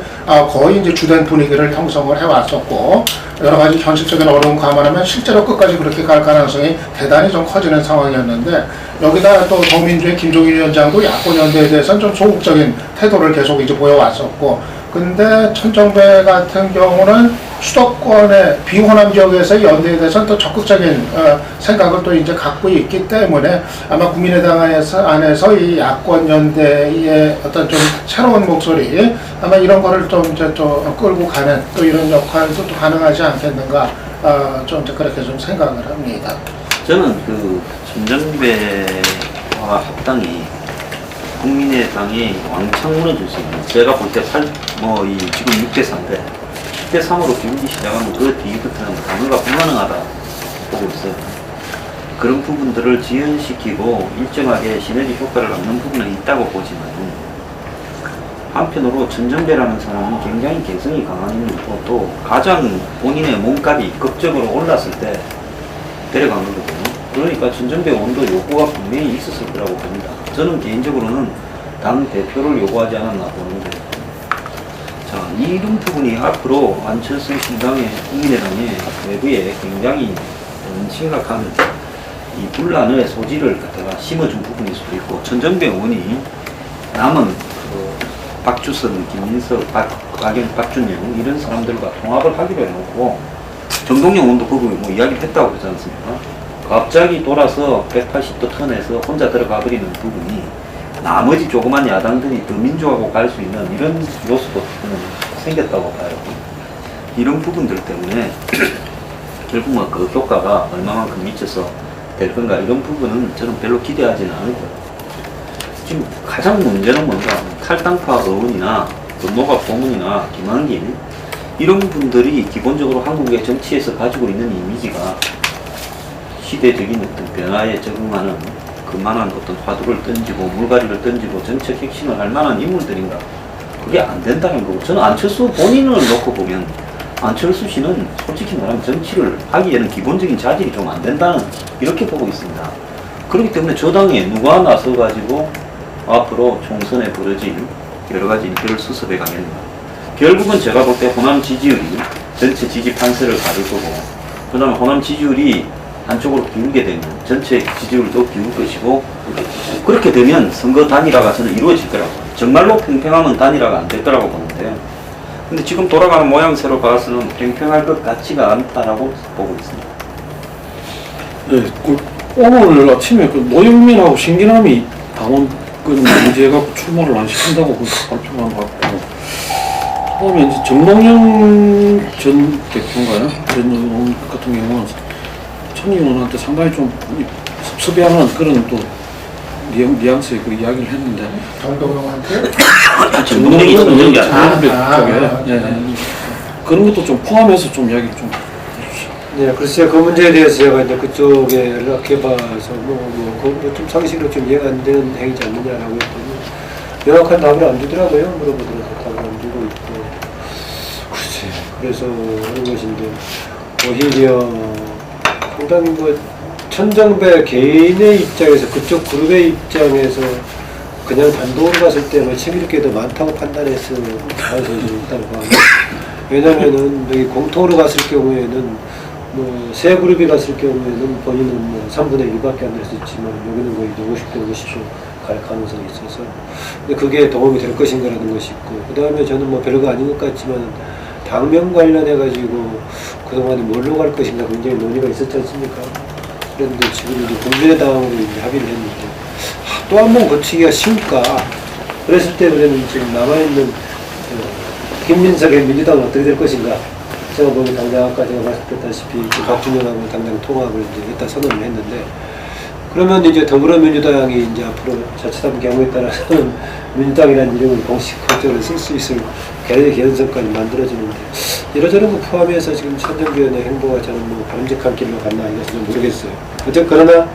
거의 이제 주된 분위기를 형성을 해왔었고, 여러 가지 현실적인 어려움 감안하면 실제로 끝까지 그렇게 갈 가능성이 대단히 좀 커지는 상황이었는데, 여기다 또 더민주의 김종인 위원장도 야권연대에 대해서는 좀 소극적인 태도를 계속 이제 보여왔었고, 근데 천정배 같은 경우는 수도권의 비호남 지역에서 연대에 대해서는 또 적극적인 생각을 또 이제 갖고 있기 때문에 아마 국민의당 안에서 이 야권 연대의 어떤 좀 새로운 목소리, 아마 이런 거를 좀 이제 또 끌고 가는 또 이런 역할도 또 가능하지 않겠는가, 좀 이제 그렇게 좀 생각을 합니다. 저는 그 천정배와 합당이 국민의당이 왕창 무너질 수 있는, 제가 볼 때 지금 6대3인데 10대3으로 기울기 시작하면 그 뒤부터는 단어가 불가능하다 보고 있어요. 그런 부분들을 지연시키고 일정하게 시너지 효과를 얻는 부분은 있다고 보지만, 한편으로 천정배라는 사람은 굉장히 개성이 강한 인물이고 또 가장 본인의 몸값이 극적으로 올랐을 때 데려간 거거든요. 그러니까 천정배 원도 요구가 분명히 있었을 거라고 봅니다. 저는 개인적으로는 당 대표를 요구하지 않았나 보는데, 자, 이런 부분이 앞으로 안철수 신당의 국민의당의 외부에 굉장히 심각한 이 분란의 소지를 갖다가 심어준 부분일 수도 있고, 천정배 의원이 남은 그 박주선, 김민석, 박준영 이런 사람들과 통합을 하기로 해놓고, 정동영 의원도 그 부분에 이야기를 했다고 그러지 않습니까? 갑자기 돌아서 180도 턴에서 혼자 들어가 버리는 부분이 나머지 조그만 야당들이 더 민주하고 갈 수 있는 이런 요소도 생겼다고 봐요. 이런 부분들 때문에 결국은 그 효과가 얼마만큼 미쳐서 될 건가, 이런 부분은 저는 별로 기대하지는 않고요. 지금 가장 문제는 뭔가, 탈당파 의원이나 노갑 고문이나 김한길 이런 분들이 기본적으로 한국의 정치에서 가지고 있는 이미지가 시대적인 어떤 변화에 적응하는 그만한 어떤 화두를 던지고 물갈이를 던지고 정책 혁신을 할 만한 인물들인가, 그게 안 된다는 거고, 저는 안철수 본인을 놓고 보면 안철수 씨는 솔직히 말하면 정치를 하기에는 기본적인 자질이 좀 안 된다는, 이렇게 보고 있습니다. 그렇기 때문에 저 당에 누가 나서 가지고 앞으로 총선에 벌어질 여러 가지 인기를 수습해 가겠는가. 결국은 제가 볼 때 호남 지지율이 전체 지지 판세를 가릴 거고, 그 다음에 호남 지지율이 한쪽으로 기울게 되면 전체 지지율도 기울 것이고, 그렇게 되면 선거 단일화가 저는 이루어질 거라고, 정말로 팽팽하면 단일화가 안 될 거라고 보는데, 근데 지금 돌아가는 모양새로 봐서는 팽팽할 것 같지가 않다라고 보고 있습니다. 네, 오늘 아침에 그 노영민하고 신기남이 당원 문제해갖고 출마를 안 시킨다고 발표한 것 같고, 그다음에 이제 정동영 전 대표인가요? 전 의원 같은 경우는 천 의원한테 상당히 좀 섭섭해하는 그런 또 뉘앙스의 그 이야기를 했는데, 정동영한테? 정동영이 전적이 아니라 쪽에 그런 것도 좀 포함해서 좀 이야기를 좀 해주시죠. 네, 글쎄요, 그 문제에 대해서 제가 이제 그쪽에 연락해봐서 좀 상식으로 좀 이해가 안 되는 행위지 않느냐라고 했더니 명확한 답을 안 주더라고요. 물어보더라도 답을 안 주고 있고. 글쎄, 그래서 하는 것인데, 오히려 상당히 천정배 개인의 입장에서, 그쪽 그룹의 입장에서 그냥 단독으로 갔을 때 책임질 게 더 많다고 판단해서 가능성이 좀 있다고 봐요. 왜냐면은 여기 공통으로 갔을 경우에는 세 그룹이 갔을 경우에는 본인은 3분의 1밖에 안 될 수 있지만, 여기는 거의 50대 50도 갈 가능성이 있어서, 근데 그게 도움이 될 것인가라는 것이 있고, 그 다음에 저는 별거 아닌 것 같지만 당명 관련해가지고 그동안에 뭘로 갈 것인가 굉장히 논의가 있었지 않습니까? 그런데 지금 이제 국민의당으로 이제 합의를 했는데, 또 한 번 거치기가 쉬울까? 그랬을 때 우리는 지금 남아있는 김민석의 민주당은 어떻게 될 것인가? 제가 보기 당장 아까 제가 말씀드렸다시피 박준영하고 당장 통합을 이제 일단 선언을 했는데, 그러면 이제 더불어민주당이 이제 앞으로 자칫하면 경우에 따라서는 민주당이라는 이름을 공식적으로 쓸 수 있을 개연성까지 만들어지는데, 이러저런 거 포함해서 지금 천정배의 행보가 저는 바람직한 길로 갔나 이것은 모르겠어요. 어쨌거나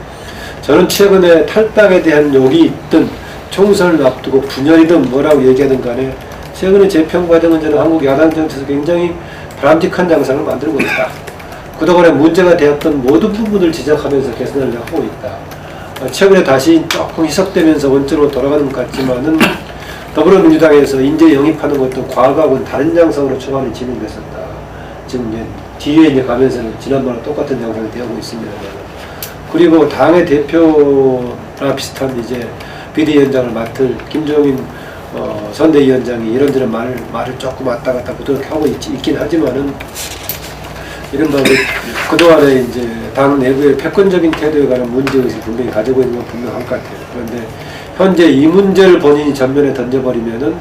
저는 최근에 탈당에 대한 욕이 있든 총선을 앞두고 분열이든 뭐라고 얘기하든 간에 최근에 재편 과정은 저는 한국 야당 정치에서 굉장히 바람직한 양상을 만들고 있다. 그동안에 문제가 되었던 모든 부분을 지적하면서 개선을 하고 있다. 최근에 다시 조금 희석되면서 원점으로 돌아가는 것 같지만은 더불어민주당에서 인재 영입하는 것도 과거하고는 다른 양상으로 초반에 진행됐었다. 지금 이제 뒤에 이제 가면서는 지난번과 똑같은 양상이 되고 있습니다. 그리고 당의 대표나 비슷한 이제 비대위원장을 맡을 김종인 선대위원장이 이런저런 말을 조금 왔다 갔다 부드럽게 하고 있긴 하지만은 이른바 그동안에 이제 당 내부의 패권적인 태도에 관한 문제의식을 분명히 가지고 있는 건 분명한 것 같아요. 그런데 현재 이 문제를 본인이 전면에 던져버리면은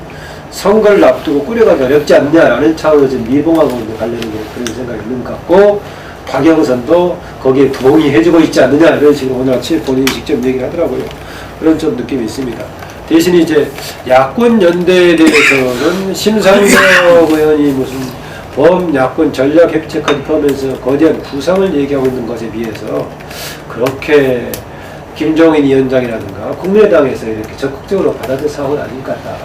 선거를 앞두고 꾸려가기 어렵지 않냐라는 차원에서 지금 미봉하고 가려는 그런 생각이 있는 것 같고, 박영선도 거기에 동의해주고 있지 않느냐 이런 식으로 오늘 아침에 본인이 직접 얘기를 하더라고요. 그런 좀 느낌이 있습니다. 대신 이제 야권 연대에 대해서는 심상정 의원이 무슨 범야권 전략 협치까지 포함해서 거대한 구상을 얘기하고 있는 것에 비해서 그렇게 김종인 위원장이라든가 국민의당에서 이렇게 적극적으로 받아들일 상황은 아닌 것 같다.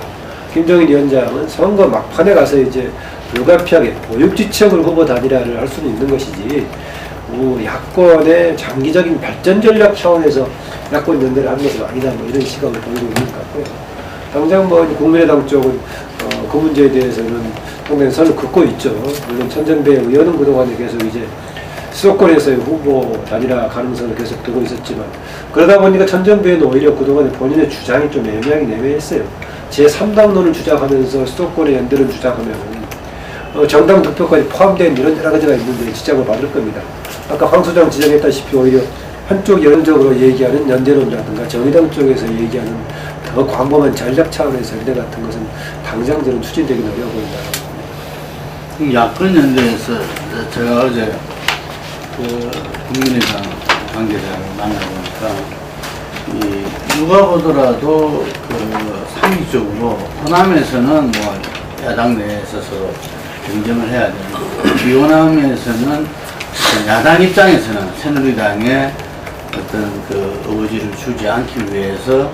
김종인 위원장은 선거 막판에 가서 이제 불가피하게 보육지책으로 후보 단일화를 할 수는 있는 것이지, 야권의 장기적인 발전 전략 차원에서 야권 연대를 하는 것은 아니다, 뭐 이런 시각을 보이고 있는 것 같고요. 당장 뭐 국민의당 쪽은 그 문제에 대해서는 상당히 선을 긋고 있죠. 물론 천정배 의원은 그동안에 계속 이제 수도권에서의 후보 단일화 가능성을 계속 두고 있었지만, 그러다 보니까 천정배는 오히려 그동안에 본인의 주장이 좀 애매하긴 애매했어요. 제3당론을 주장하면서 수도권의 연대를 주장하면 정당 득표까지 포함된 이런 여러 가지가 있는데 지적을 받을 겁니다. 아까 황 소장 지적했다시피 오히려 한쪽 여론적으로 얘기하는 연대론이라든가 정의당 쪽에서 얘기하는 더 광범한 전략 차원에서 연대 같은 것은 당장 저는 추진되기 어려워 보인다. 야권 연대에서 제가 어제 그 국민의당 관계자를 만나보니까 누가 보더라도 그 상식적으로 호남에서는 뭐 야당 내에 있어서 경쟁을 해야 되는, 비호남에서는 야당 입장에서는 새누리당의 어떤 그 의지를 주지 않기 위해서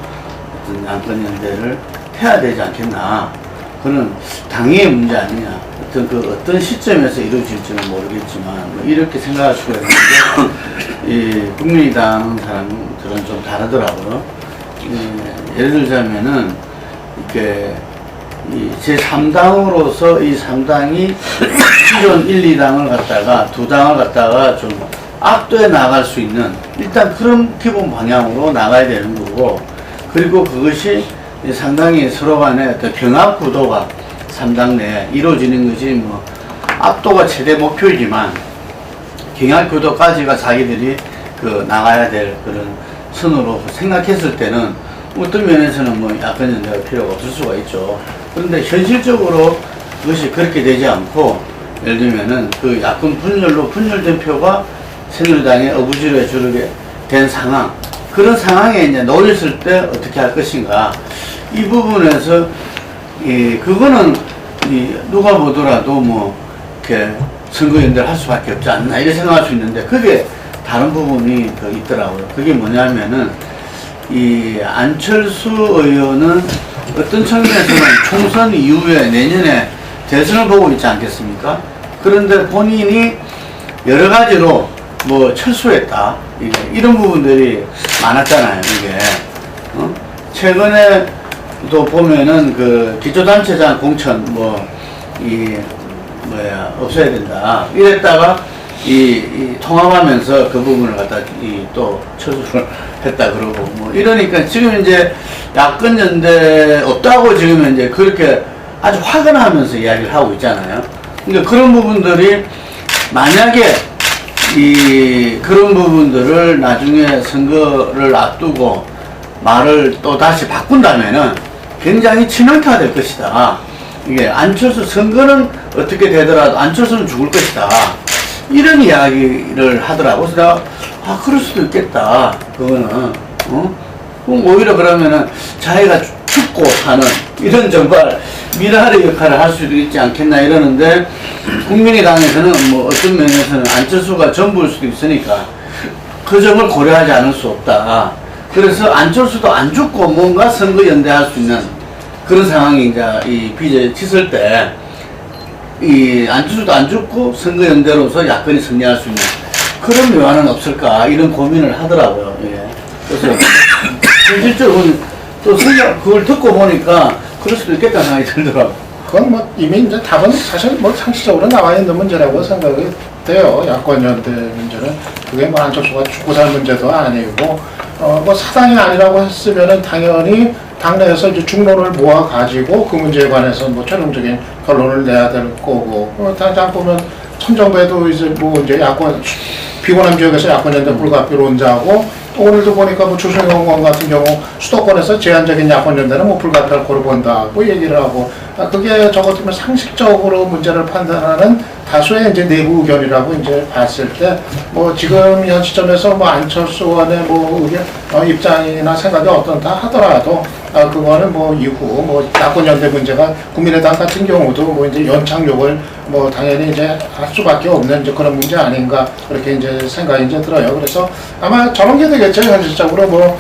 어떤 야권 연대를 해야 되지 않겠나. 그는 당의 문제 아니냐. 어떤 시점에서 이루어질지는 모르겠지만 뭐 이렇게 생각할 수가 있는데, 이 국민의당 사람들은 좀 다르더라고요. 예를 들자면은 이렇게 이 제3당으로서 이 3당이 기존 1, 2당을 갖다가 두 당을 갖다가 좀 압도해 나갈 수 있는 일단 그런 기본 방향으로 나가야 되는 거고, 그리고 그것이 상당히 서로 간에 어떤 경합 구도가 3당 내에 이루어지는 것이 뭐 압도가 최대 목표이지만 경합 구도까지가 자기들이 그 나가야 될 그런 선으로 생각했을 때는 어떤 면에서는 뭐 야권 연대가 필요가 없을 수가 있죠. 그런데 현실적으로 그것이 그렇게 되지 않고, 예를 들면은 그 야권 분열로 분열된 표가 새누리당의 어부지로 해주게 된 상황, 그런 상황에 이제 놓였을 때 어떻게 할 것인가, 이 부분에서 그거는 누가 보더라도 뭐 이렇게 선거연대를 할 수밖에 없지 않나 이렇게 생각할 수 있는데, 그게 다른 부분이 더 있더라고요. 그게 뭐냐면은 이 안철수 의원은 어떤 측면에서는 총선 이후에 내년에 대선을 보고 있지 않겠습니까? 그런데 본인이 여러 가지로 뭐 철수했다, 이런 부분들이 많았잖아요. 이게 최근에도 보면은 그 기초단체장 공천 없애야 된다 이랬다가 통합하면서 그 부분을 갖다 또 철수를 했다 그러고 뭐 이러니까 지금 이제 야권 연대 없다고 지금 이제 그렇게 아주 화근하면서 이야기를 하고 있잖아요. 그러니까 그런 부분들이 만약에 그런 부분들을 나중에 선거를 앞두고 말을 또 다시 바꾼다면은 굉장히 치명타가 될 것이다. 이게 안철수 선거는 어떻게 되더라도 안철수는 죽을 것이다. 이런 이야기를 하더라고. 그래서 내가 그럴 수도 있겠다. 그거는 그럼 오히려 그러면은 자기가 죽고 사는 이런 정말 미라의 역할을 할 수도 있지 않겠나 이러는데, 국민의당에서는 뭐 어떤 면에서는 안철수가 전부일 수도 있으니까 그 점을 고려하지 않을 수 없다. 그래서 안철수도 안 죽고 뭔가 선거 연대할 수 있는 그런 상황이 이제 빚에 치설 때 안철수도 안 죽고 선거 연대로서 야권이 승리할 수 있는 그런 묘안은 없을까 이런 고민을 하더라고요. 예. 그래서 실질적으로 또 생각 그걸 듣고 보니까 그럴 수도 있겠다는 생각이 들더라고. 그건 뭐 이미 이제 답은 사실 뭐 상식적으로 나와 있는 문제라고 생각이 돼요. 야권연대 문제는 그게 뭐 안철수가 죽고 살 문제도 아니고 뭐 사당이 아니라고 했으면은 당연히 당내에서 이제 중론을 모아 가지고 그 문제에 관해서 뭐 최종적인 결론을 내야 될 거고 당장 보면 천정배도 이제 뭐 이제 야권 비호남 지역에서 야권연대 불가피론자고 오늘도 보니까 뭐 조성영 의원 같은 경우 수도권에서 제한적인 야권연대는 뭐 불가피할 거로 본다 뭐 얘기를 하고 그게 적어도 상식적으로 문제를 판단하는 다수의 이제 내부 의견이라고 이제 봤을 때 뭐 지금 현 시점에서 뭐 안철수 의원의 뭐 의견 입장이나 생각이 어떤다 하더라도 그거는 뭐 이후 뭐 야권연대 문제가 국민의당 같은 경우도 뭐 이제 연착륙을 뭐 당연히 이제 할 수밖에 없는 이제 그런 문제 아닌가 그렇게 이제 생각이 이제 들어요. 그래서 아마 저런 게 되겠죠. 현실적으로 뭐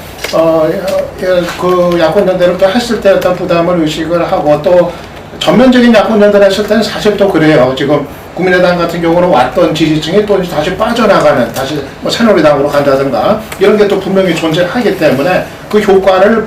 그 야권연대를 또 했을 때 어떤 부담을 의식을 하고 또 전면적인 야권연대를 했을 때는 사실 또 그래요. 지금 국민의당 같은 경우는 왔던 지지층이 또 다시 빠져나가는 다시 뭐 새누리당으로 간다든가 이런 게 또 분명히 존재하기 때문에 그 효과를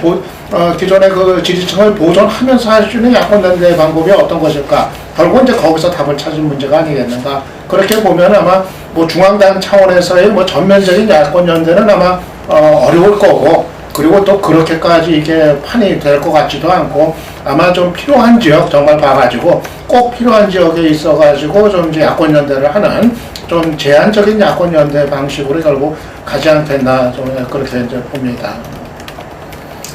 기존의 그 지지층을 보존하면서 할 수 있는 야권연대 방법이 어떤 것일까? 결국 이제 거기서 답을 찾을 문제가 아니겠는가? 그렇게 보면 아마 뭐 중앙당 차원에서의 뭐 전면적인 야권연대는 아마 어려울 거고. 그리고 또 그렇게까지 이게 판이 될 것 같지도 않고 아마 좀 필요한 지역 정말 봐가지고 꼭 필요한 지역에 있어가지고 좀 이제 야권연대를 하는 좀 제한적인 야권연대 방식으로 결국 가지 않겠나 좀 그렇게 이제 봅니다.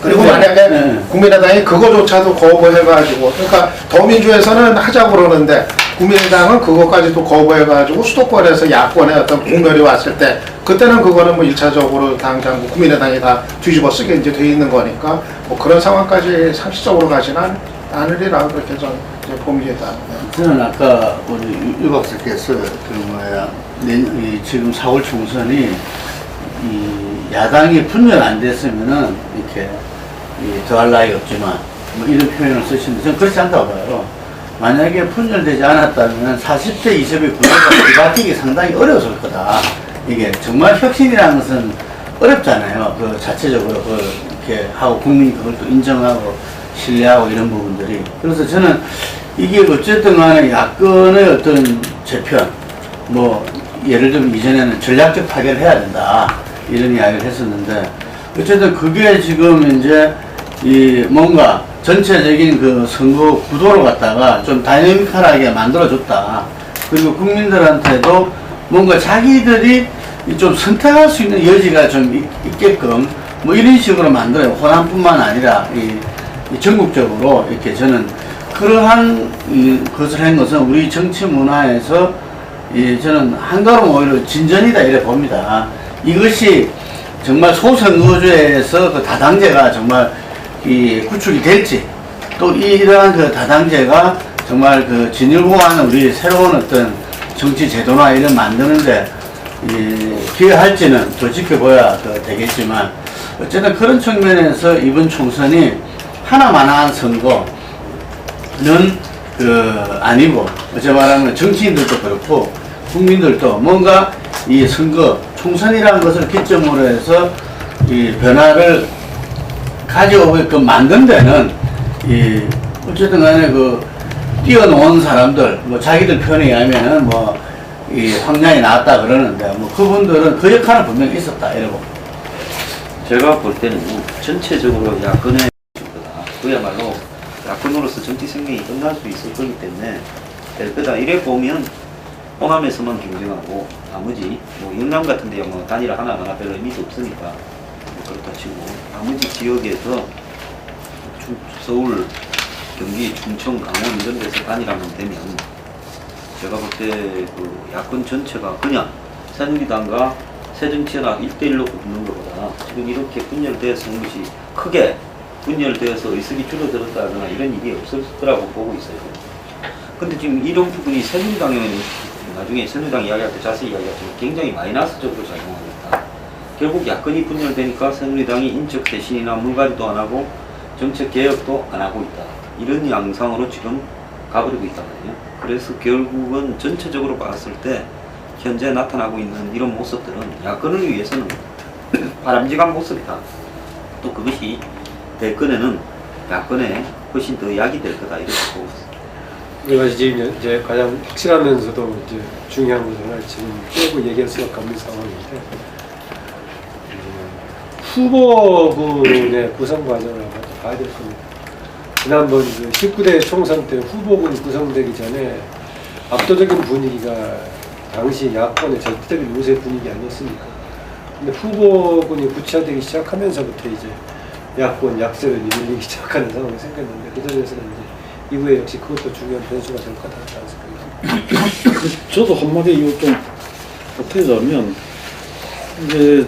그리고 만약에 국민의당이 그거조차도 거부해가지고 그러니까 더민주에서는 하자고 그러는데 국민의당은 그것까지도 거부해가지고 수도권에서 야권의 어떤 공멸이 왔을 때 그때는 그거는 뭐 1차적으로 당장 국민의당이 다 뒤집어 쓰게 이제 돼 있는 거니까 뭐 그런 상황까지 상식적으로 가지는 않으리라 그렇게 저는 이제 봅니다. 저는 아까 우리 유 박사께서 지금 4월 총선이 이 야당이 분열 안 됐으면은 이렇게 더할 나위 없지만 뭐 이런 표현을 쓰시는데 저는 그렇지 않다고 봐요. 만약에 분열되지 않았다면 40대 20의 구조가 뒤바뀌기 상당히 어려웠을 거다. 이게 정말 혁신이라는 것은 어렵잖아요. 그 자체적으로 이렇게 하고 국민이 그걸 또 인정하고 신뢰하고 이런 부분들이. 그래서 저는 이게 어쨌든 간에 야권의 어떤 재편, 뭐 예를 들면 이전에는 전략적 타결을 해야 된다. 이런 이야기를 했었는데 어쨌든 그게 지금 이제 이 뭔가 전체적인 그 선거 구도로 갖다가 좀 다이내믹하게 만들어줬다. 그리고 국민들한테도 뭔가 자기들이 좀 선택할 수 있는 여지가 좀 있게끔 뭐 이런 식으로 만들어요. 호남뿐만 아니라 이 전국적으로 이렇게 저는 그러한 것을 한 것은 우리 정치 문화에서 저는 한가로움 오히려 진전이다 이래 봅니다. 이것이 정말 소선거주에서 그 다당제가 정말 구축이 될지 또 이러한 그 다당제가 정말 그 진일보하는 우리 새로운 어떤 정치 제도나 이런 만드는데 기여할지는 더 지켜봐야 되겠지만 어쨌든 그런 측면에서 이번 총선이 하나만한 선거는 아니고 어제 말하면 정치인들도 그렇고 국민들도 뭔가 이 선거 총선이라는 것을 기점으로 해서 이 변화를 가져오게끔 만든 데는 어쨌든 간에 뛰어놓은 사람들 뭐 자기들 편에 의하면은 황량이 나왔다 그러는데 뭐 그분들은 그 역할은 분명히 있었다 이러고 제가 볼 때는 전체적으로 야권의 거다. 그야말로 야권으로서 정치 생명이 끝날 수 있을 거기 때문에 될 거다. 이래 보면 호남에서만 경쟁하고 나머지 뭐 영남 같은 데 뭐 단일화 하나하나 별 의미도 없으니까 뭐 그렇다 치고 나머지 지역에서 서울, 경기, 충청, 강원 이런 데서 단일화만 되면 제가 볼 때 그 야권 전체가 그냥 새누리당과 새정치연합 1대1로 붙는 것보다 지금 이렇게 분열되어서 온 것이 크게 분열되어서 의석이 줄어들었다거나 이런 일이 없을 거라고 보고 있어요. 근데 지금 이런 부분이 새누리당은 나중에 새누리당 이야기할 때 자세히 이야기하지만 굉장히 마이너스적으로 작용하겠다. 결국 야권이 분열되니까 새누리당이 인적 쇄신이나 물갈이도 안 하고 정책 개혁도 안 하고 있다. 이런 양상으로 지금 가버리고 있단 말이에요. 그래서 결국은 전체적으로 봤을 때 현재 나타나고 있는 이런 모습들은 야권을 위해서는 바람직한 모습이다. 또 그것이 대권에는 야권에 훨씬 더 약이 될 거다 이렇게 보고 있습니다. 우리가 지금 이제 가장 확실하면서도 이제 중요한 것을 지금 빼고 얘기할 수밖에 없는 상황인데 후보군의 구성 과정을 한번 봐야 될 겁니다. 지난번 그 19대 총선 때 후보군이 구성되기 전에 압도적인 분위기가 당시 야권의 절대적인 우세 분위기 아니었습니까? 근데 후보군이 구체화되기 시작하면서부터 이제 야권 약세를 밀리기 시작하는 상황이 생겼는데 그 점에서는 이제 이후에 역시 그것도 중요한 변수가 될 것 같다는 생각이 듭니다. 저도 한마디 이거 좀 보태자면 이제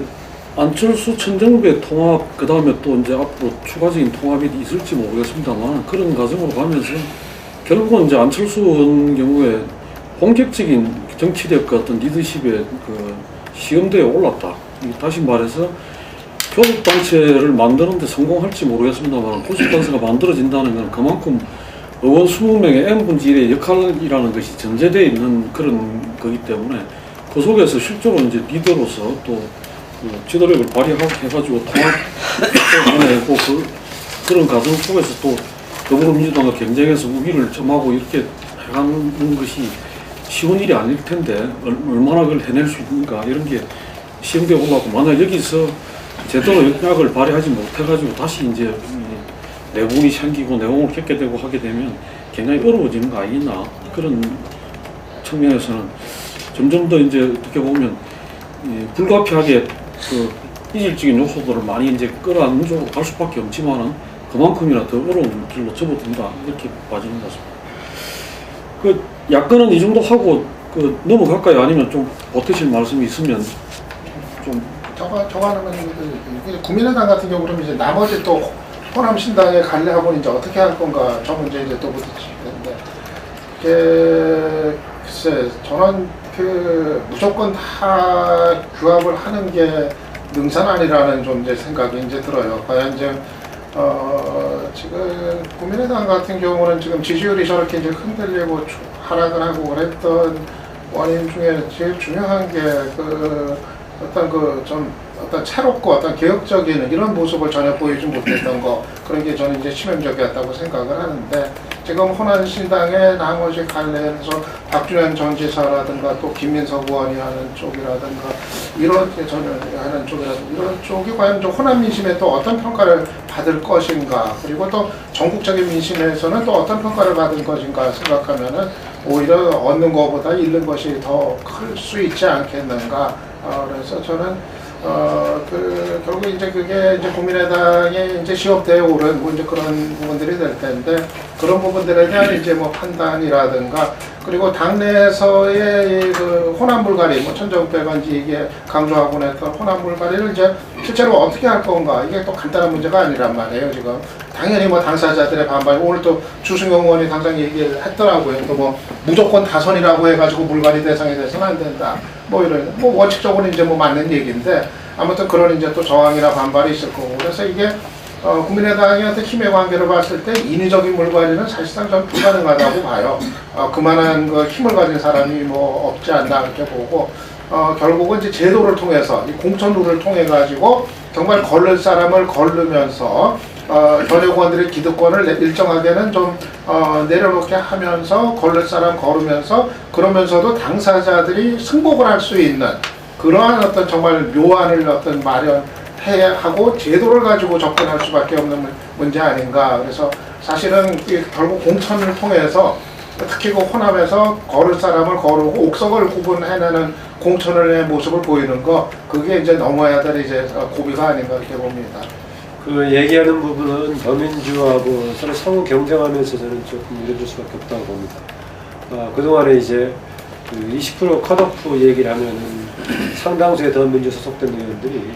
안철수 천정배 통합 그 다음에 또 이제 앞으로 추가적인 통합이 있을지 모르겠습니다만 그런 과정으로 가면서 결국은 이제 안철수 경우에 본격적인 정치력과 어떤 리더십의 그 시험대에 올랐다. 다시 말해서 교섭단체를 만드는데 성공할지 모르겠습니다만 교섭단체가 만들어진다는 건 그만큼 의원 20명의 N분의 1의 역할이라는 것이 전제되어 있는 그런 거기 때문에 그 속에서 실제로 이제 리더로서 또 지도력을 발휘해가지고 통합해내고 그런 과정 속에서 또 더불어민주당과 경쟁해서 우위를 점하고 이렇게 해가는 것이 쉬운 일이 아닐 텐데 얼마나 그걸 해낼 수 있는가 이런 게 시험대에 올라오고 만약 여기서 제대로 역량을 발휘하지 못해가지고 다시 이제 내분이 생기고 내용을 겪게 되고 하게 되면 굉장히 어려워지는 거 아니나 그런 측면에서는 점점 더 이제 어떻게 보면 불가피하게 그 이질적인 요소들을 많이 이제 끌어안고 갈 수밖에 없지만은 그만큼이나 더 어려운 길로 접어든다 이렇게 봐지는 것 같습니다. 그 야권은 이 정도 하고 그 넘어갈까요? 아니면 좀 보태실 말씀이 있으면 좀 저거 하나만 국민의당 같은 경우는 이제 나머지 또 호남 신당에 갈래하고 이제 어떻게 할 건가 저 문제 이제 또 부딪히는데 글쎄 저는 그 무조건 다 규합을 하는 게 능사난이라는 좀 이제 생각이 이제 들어요. 과연 이제 지금 국민의당 같은 경우는 지금 지지율이 저렇게 이제 흔들리고 하락을 하고 그랬던 원인 중에 제일 중요한 게 그 어떤 그 좀 어떤 새롭고 어떤 개혁적인 이런 모습을 전혀 보이지 못했던 거 그런 게 저는 이제 치명적이었다고 생각을 하는데 지금 호남신당의 나머지 갈래에서 박준현 전 지사라든가 또 김민석 의원이 하는 쪽이라든가 이렇게 전혀 하는 쪽이라든가 이런 쪽이 과연 좀 호남 민심에 또 어떤 평가를 받을 것인가 그리고 또 전국적인 민심에서는 또 어떤 평가를 받을 것인가 생각하면은 오히려 얻는 것보다 잃는 것이 더 클 수 있지 않겠는가. 그래서 저는 결국 이제 그게 이제 국민의당의 이제 시업대에 오른 뭐 이제 그런 부분들이 될 텐데 그런 부분들에 대한 이제 뭐 판단이라든가 그리고 당내에서의 그 호남 불가리 뭐 천정배관지 이게 강조하고 했던 호남 불가리를 이제 실제로 어떻게 할 건가 이게 또 간단한 문제가 아니란 말이에요 지금 당연히 뭐 당사자들의 반발 오늘 또 주승용 의원이 당장 얘기를 했더라고요 또 뭐 무조건 다선이라고 해가지고 물갈이 대상이 돼서는 안 된다 뭐 이런 뭐 원칙적으로 이제 뭐 맞는 얘기인데 아무튼 그런 이제 또 저항이나 반발이 있을 거고 그래서 이게 국민의당의 어떤 힘의 관계를 봤을 때 인위적인 물갈이는 사실상 좀 불가능하다고 봐요. 그만한 그 힘을 가진 사람이 뭐 없지 않나 이렇게 보고 결국은 이제 제도를 통해서 이 공천 룰을 통해 가지고 정말 걸를 사람을 걸르면서 현역 의원들의 기득권을 일정하게는 좀 내려놓게 하면서 걸를 사람 걸으면서 그러면서도 당사자들이 승복을 할 수 있는 그러한 어떤 정말 묘안을 어떤 마련해야 하고 제도를 가지고 접근할 수밖에 없는 문제 아닌가. 그래서 사실은 결국 공천을 통해서 특히 그 호남에서 걸을 사람을 거르고 옥석을 구분해내는 공천의 모습을 보이는 거 그게 이제 넘어야 될 이제 고비가 아닌가 이렇게 봅니다. 그 얘기하는 부분은 더민주하고 서로 상호 경쟁하면서 저는 조금 이뤄질 수밖에 없다고 봅니다. 그동안에 이제 그 20% 컷오프 얘기를 하면은 상당수의 더민주 소속된 의원들이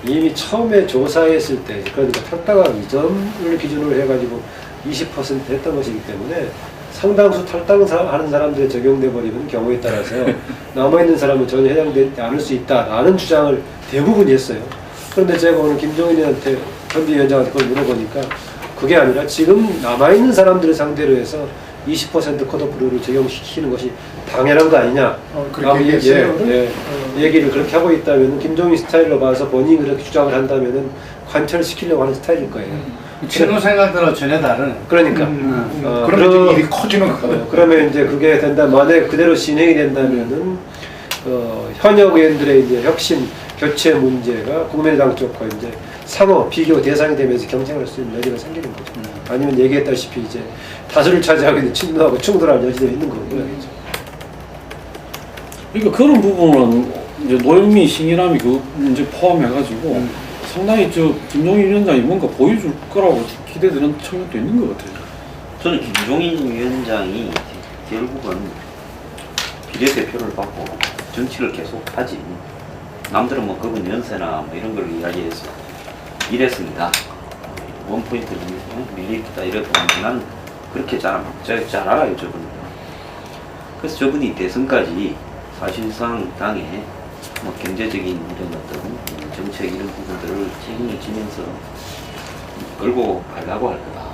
이미 처음에 조사했을 때 그러니까 탈당하기 이전을 기준으로 해가지고 20% 했던 것이기 때문에 상당수 탈당하는 사람들에 적용돼 버리는 경우에 따라서 남아있는 사람은 전혀 해당되지 않을 수 있다라는 주장을 대부분이 했어요. 그런데 제가 오늘 김종인한테 현비위원장한테 그걸 물어보니까 그게 아니라 지금 남아있는 사람들을 상대로 해서 20% 컷오프를 적용시키는 것이 당연한 거 아니냐. 그렇게 얘기했어요. 얘기를 그렇게 하고 있다면 김종인 스타일로 봐서 본인이 그렇게 주장을 한다면은 관철시키려고 하는 스타일일 거예요. 친구 생각들하고 전혀 다른. 그러니까 그런 일이 커지는 거거든요. 그러면 이제 그게 된다. 만약 그대로 진행이 된다면은 현역 의원들의 이제 혁신 교체 문제가 국민의당 쪽과 이제 상호 비교 대상이 되면서 경쟁할 수 있는 여지가 생기는 거죠. 아니면 얘기했다시피 이제 다수를 차지하고 있는 친노하고 충돌할 여지도 있는 거고요. 그러니까 그런 부분은 이제 노영민 신이람이 그 문제 포함해가지고 상당히 저 김종인 위원장이 뭔가 보여줄 거라고 기대되는 측면도 있는 것 같아요. 저는 김종인 위원장이 결국은 비례대표를 받고 정치를 계속 하지. 남들은 뭐 그분 연세나 뭐 이런 걸 이야기해서 이랬습니다. 원포인트 밀리겠다 이래도 난 그렇게 잘 알아요 저분은. 그래서 저분이 대선까지 사실상 당에 뭐 경제적인 이런 어떤 정책 이런 부분들을 책임을 지면서 끌고 가려고 할 거다.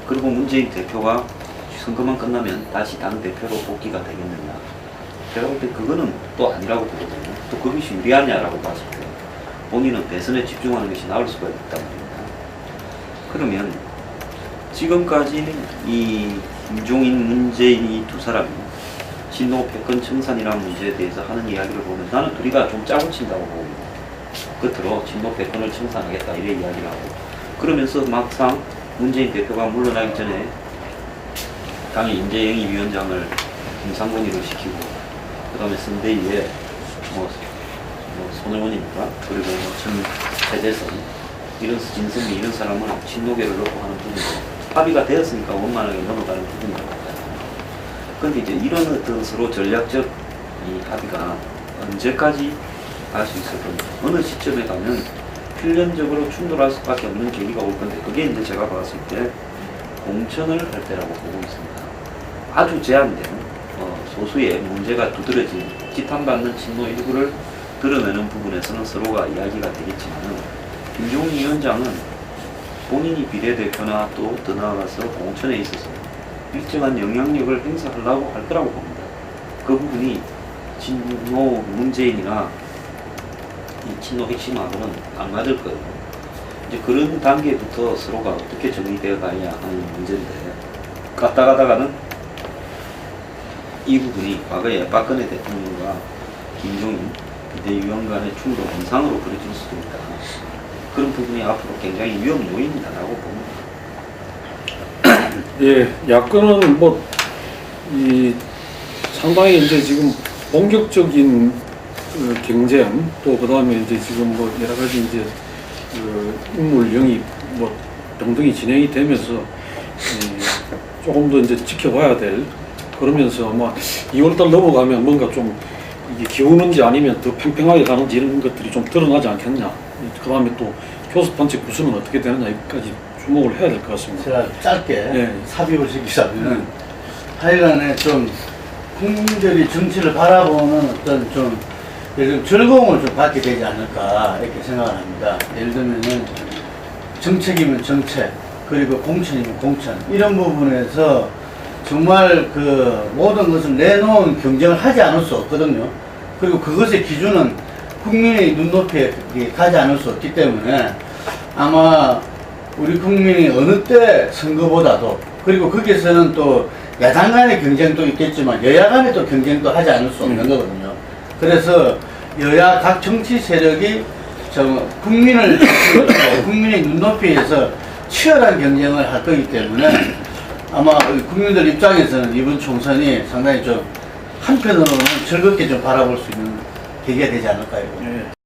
그리고 문재인 대표가 선거만 끝나면 다시 당 대표로 복귀가 되겠느냐. 제가 볼 때 그거는 또 아니라고 보거든요. 또 그것이 유리하냐라고 봤을 때 본인은 대선에 집중하는 것이 나을 수가 있단 말입니다. 그러면 지금까지 이 김종인, 문재인이 두 사람이 진노 패권 청산이라는 문제에 대해서 하는 이야기를 보면 나는 둘이가 좀 짜고 친다고 보고 끝으로 진노 패권을 청산하겠다 이래 이야기를 하고 그러면서 막상 문재인 대표가 물러나기 전에 당의 인재영입위원장을 김상곤이로 시키고 그 다음에 선대위에 뭐 손의원입니까? 그리고 뭐 전태재선 이런 진선미 이런 사람은 친노계를 넣고 하는 부분도 합의가 되었으니까 원만하게 넘어가는 부분인 것 같아요. 그런데 이제 이런 어떤 서로 전략적 이 합의가 언제까지 할 수 있을 건지 어느 시점에 가면 필연적으로 충돌할 수밖에 없는 계기가 올 건데 그게 이제 제가 봤을 때 공천을 할 때라고 보고 있습니다. 아주 제한된 소수의 문제가 두드러진 지탄받는 친노 일부를 드러내는 부분에서는 서로가 이야기가 되겠지만 김종인 위원장은 본인이 비례대표나 또 더 나아가서 공천에 있어서 일정한 영향력을 행사하려고 할 거라고 봅니다. 그 부분이 친노 문재인이나 이 친노 핵심하고는 안 맞을 거예요. 이제 그런 단계부터 서로가 어떻게 정리되어 가야 하는 문제인데 갔다 가다가는 이 부분이 과거에 박근혜 대통령과 김종인 비대위원 간의 충돌 이상으로 벌어질 수도 있다. 그런 부분이 앞으로 굉장히 위험 요인이다라고 봅니다. 예, 야권은 뭐 이 상당히 이제 지금 본격적인 경쟁 또 그다음에 이제 지금 뭐 여러 가지 이제 인물 영입 뭐 등등이 진행이 되면서 조금 더 이제 지켜봐야 될 그러면서 아마 2월달 넘어가면 뭔가 좀 이게 기우는지 아니면 더 팽팽하게 가는지 이런 것들이 좀 드러나지 않겠냐. 그 다음에 또 교섭단체 구성은 어떻게 되느냐 여기까지 주목을 해야 될 것 같습니다. 제가 짧게 네. 삽입을 시키자면 하여간에 좀 국민들이 정치를 바라보는 어떤 좀 예를 들면 즐거움을 좀 받게 되지 않을까 이렇게 생각을 합니다. 예를 들면은 정책이면 정책 그리고 공천이면 공천 이런 부분에서 정말 그 모든 것을 내놓은 경쟁을 하지 않을 수 없거든요. 그리고 그것의 기준은 국민의 눈높이에 가지 않을 수 없기 때문에 아마 우리 국민이 어느 때 선거보다도 그리고 거기에서는 또 야당 간의 경쟁도 있겠지만 여야 간의 또 경쟁도 하지 않을 수 없는 거거든요. 그래서 여야 각 정치 세력이 국민의 눈높이에서 치열한 경쟁을 할 거기 때문에 아마 국민들 입장에서는 이번 총선이 상당히 좀 한편으로는 즐겁게 좀 바라볼 수 있는 계기가 되지 않을까요? 예.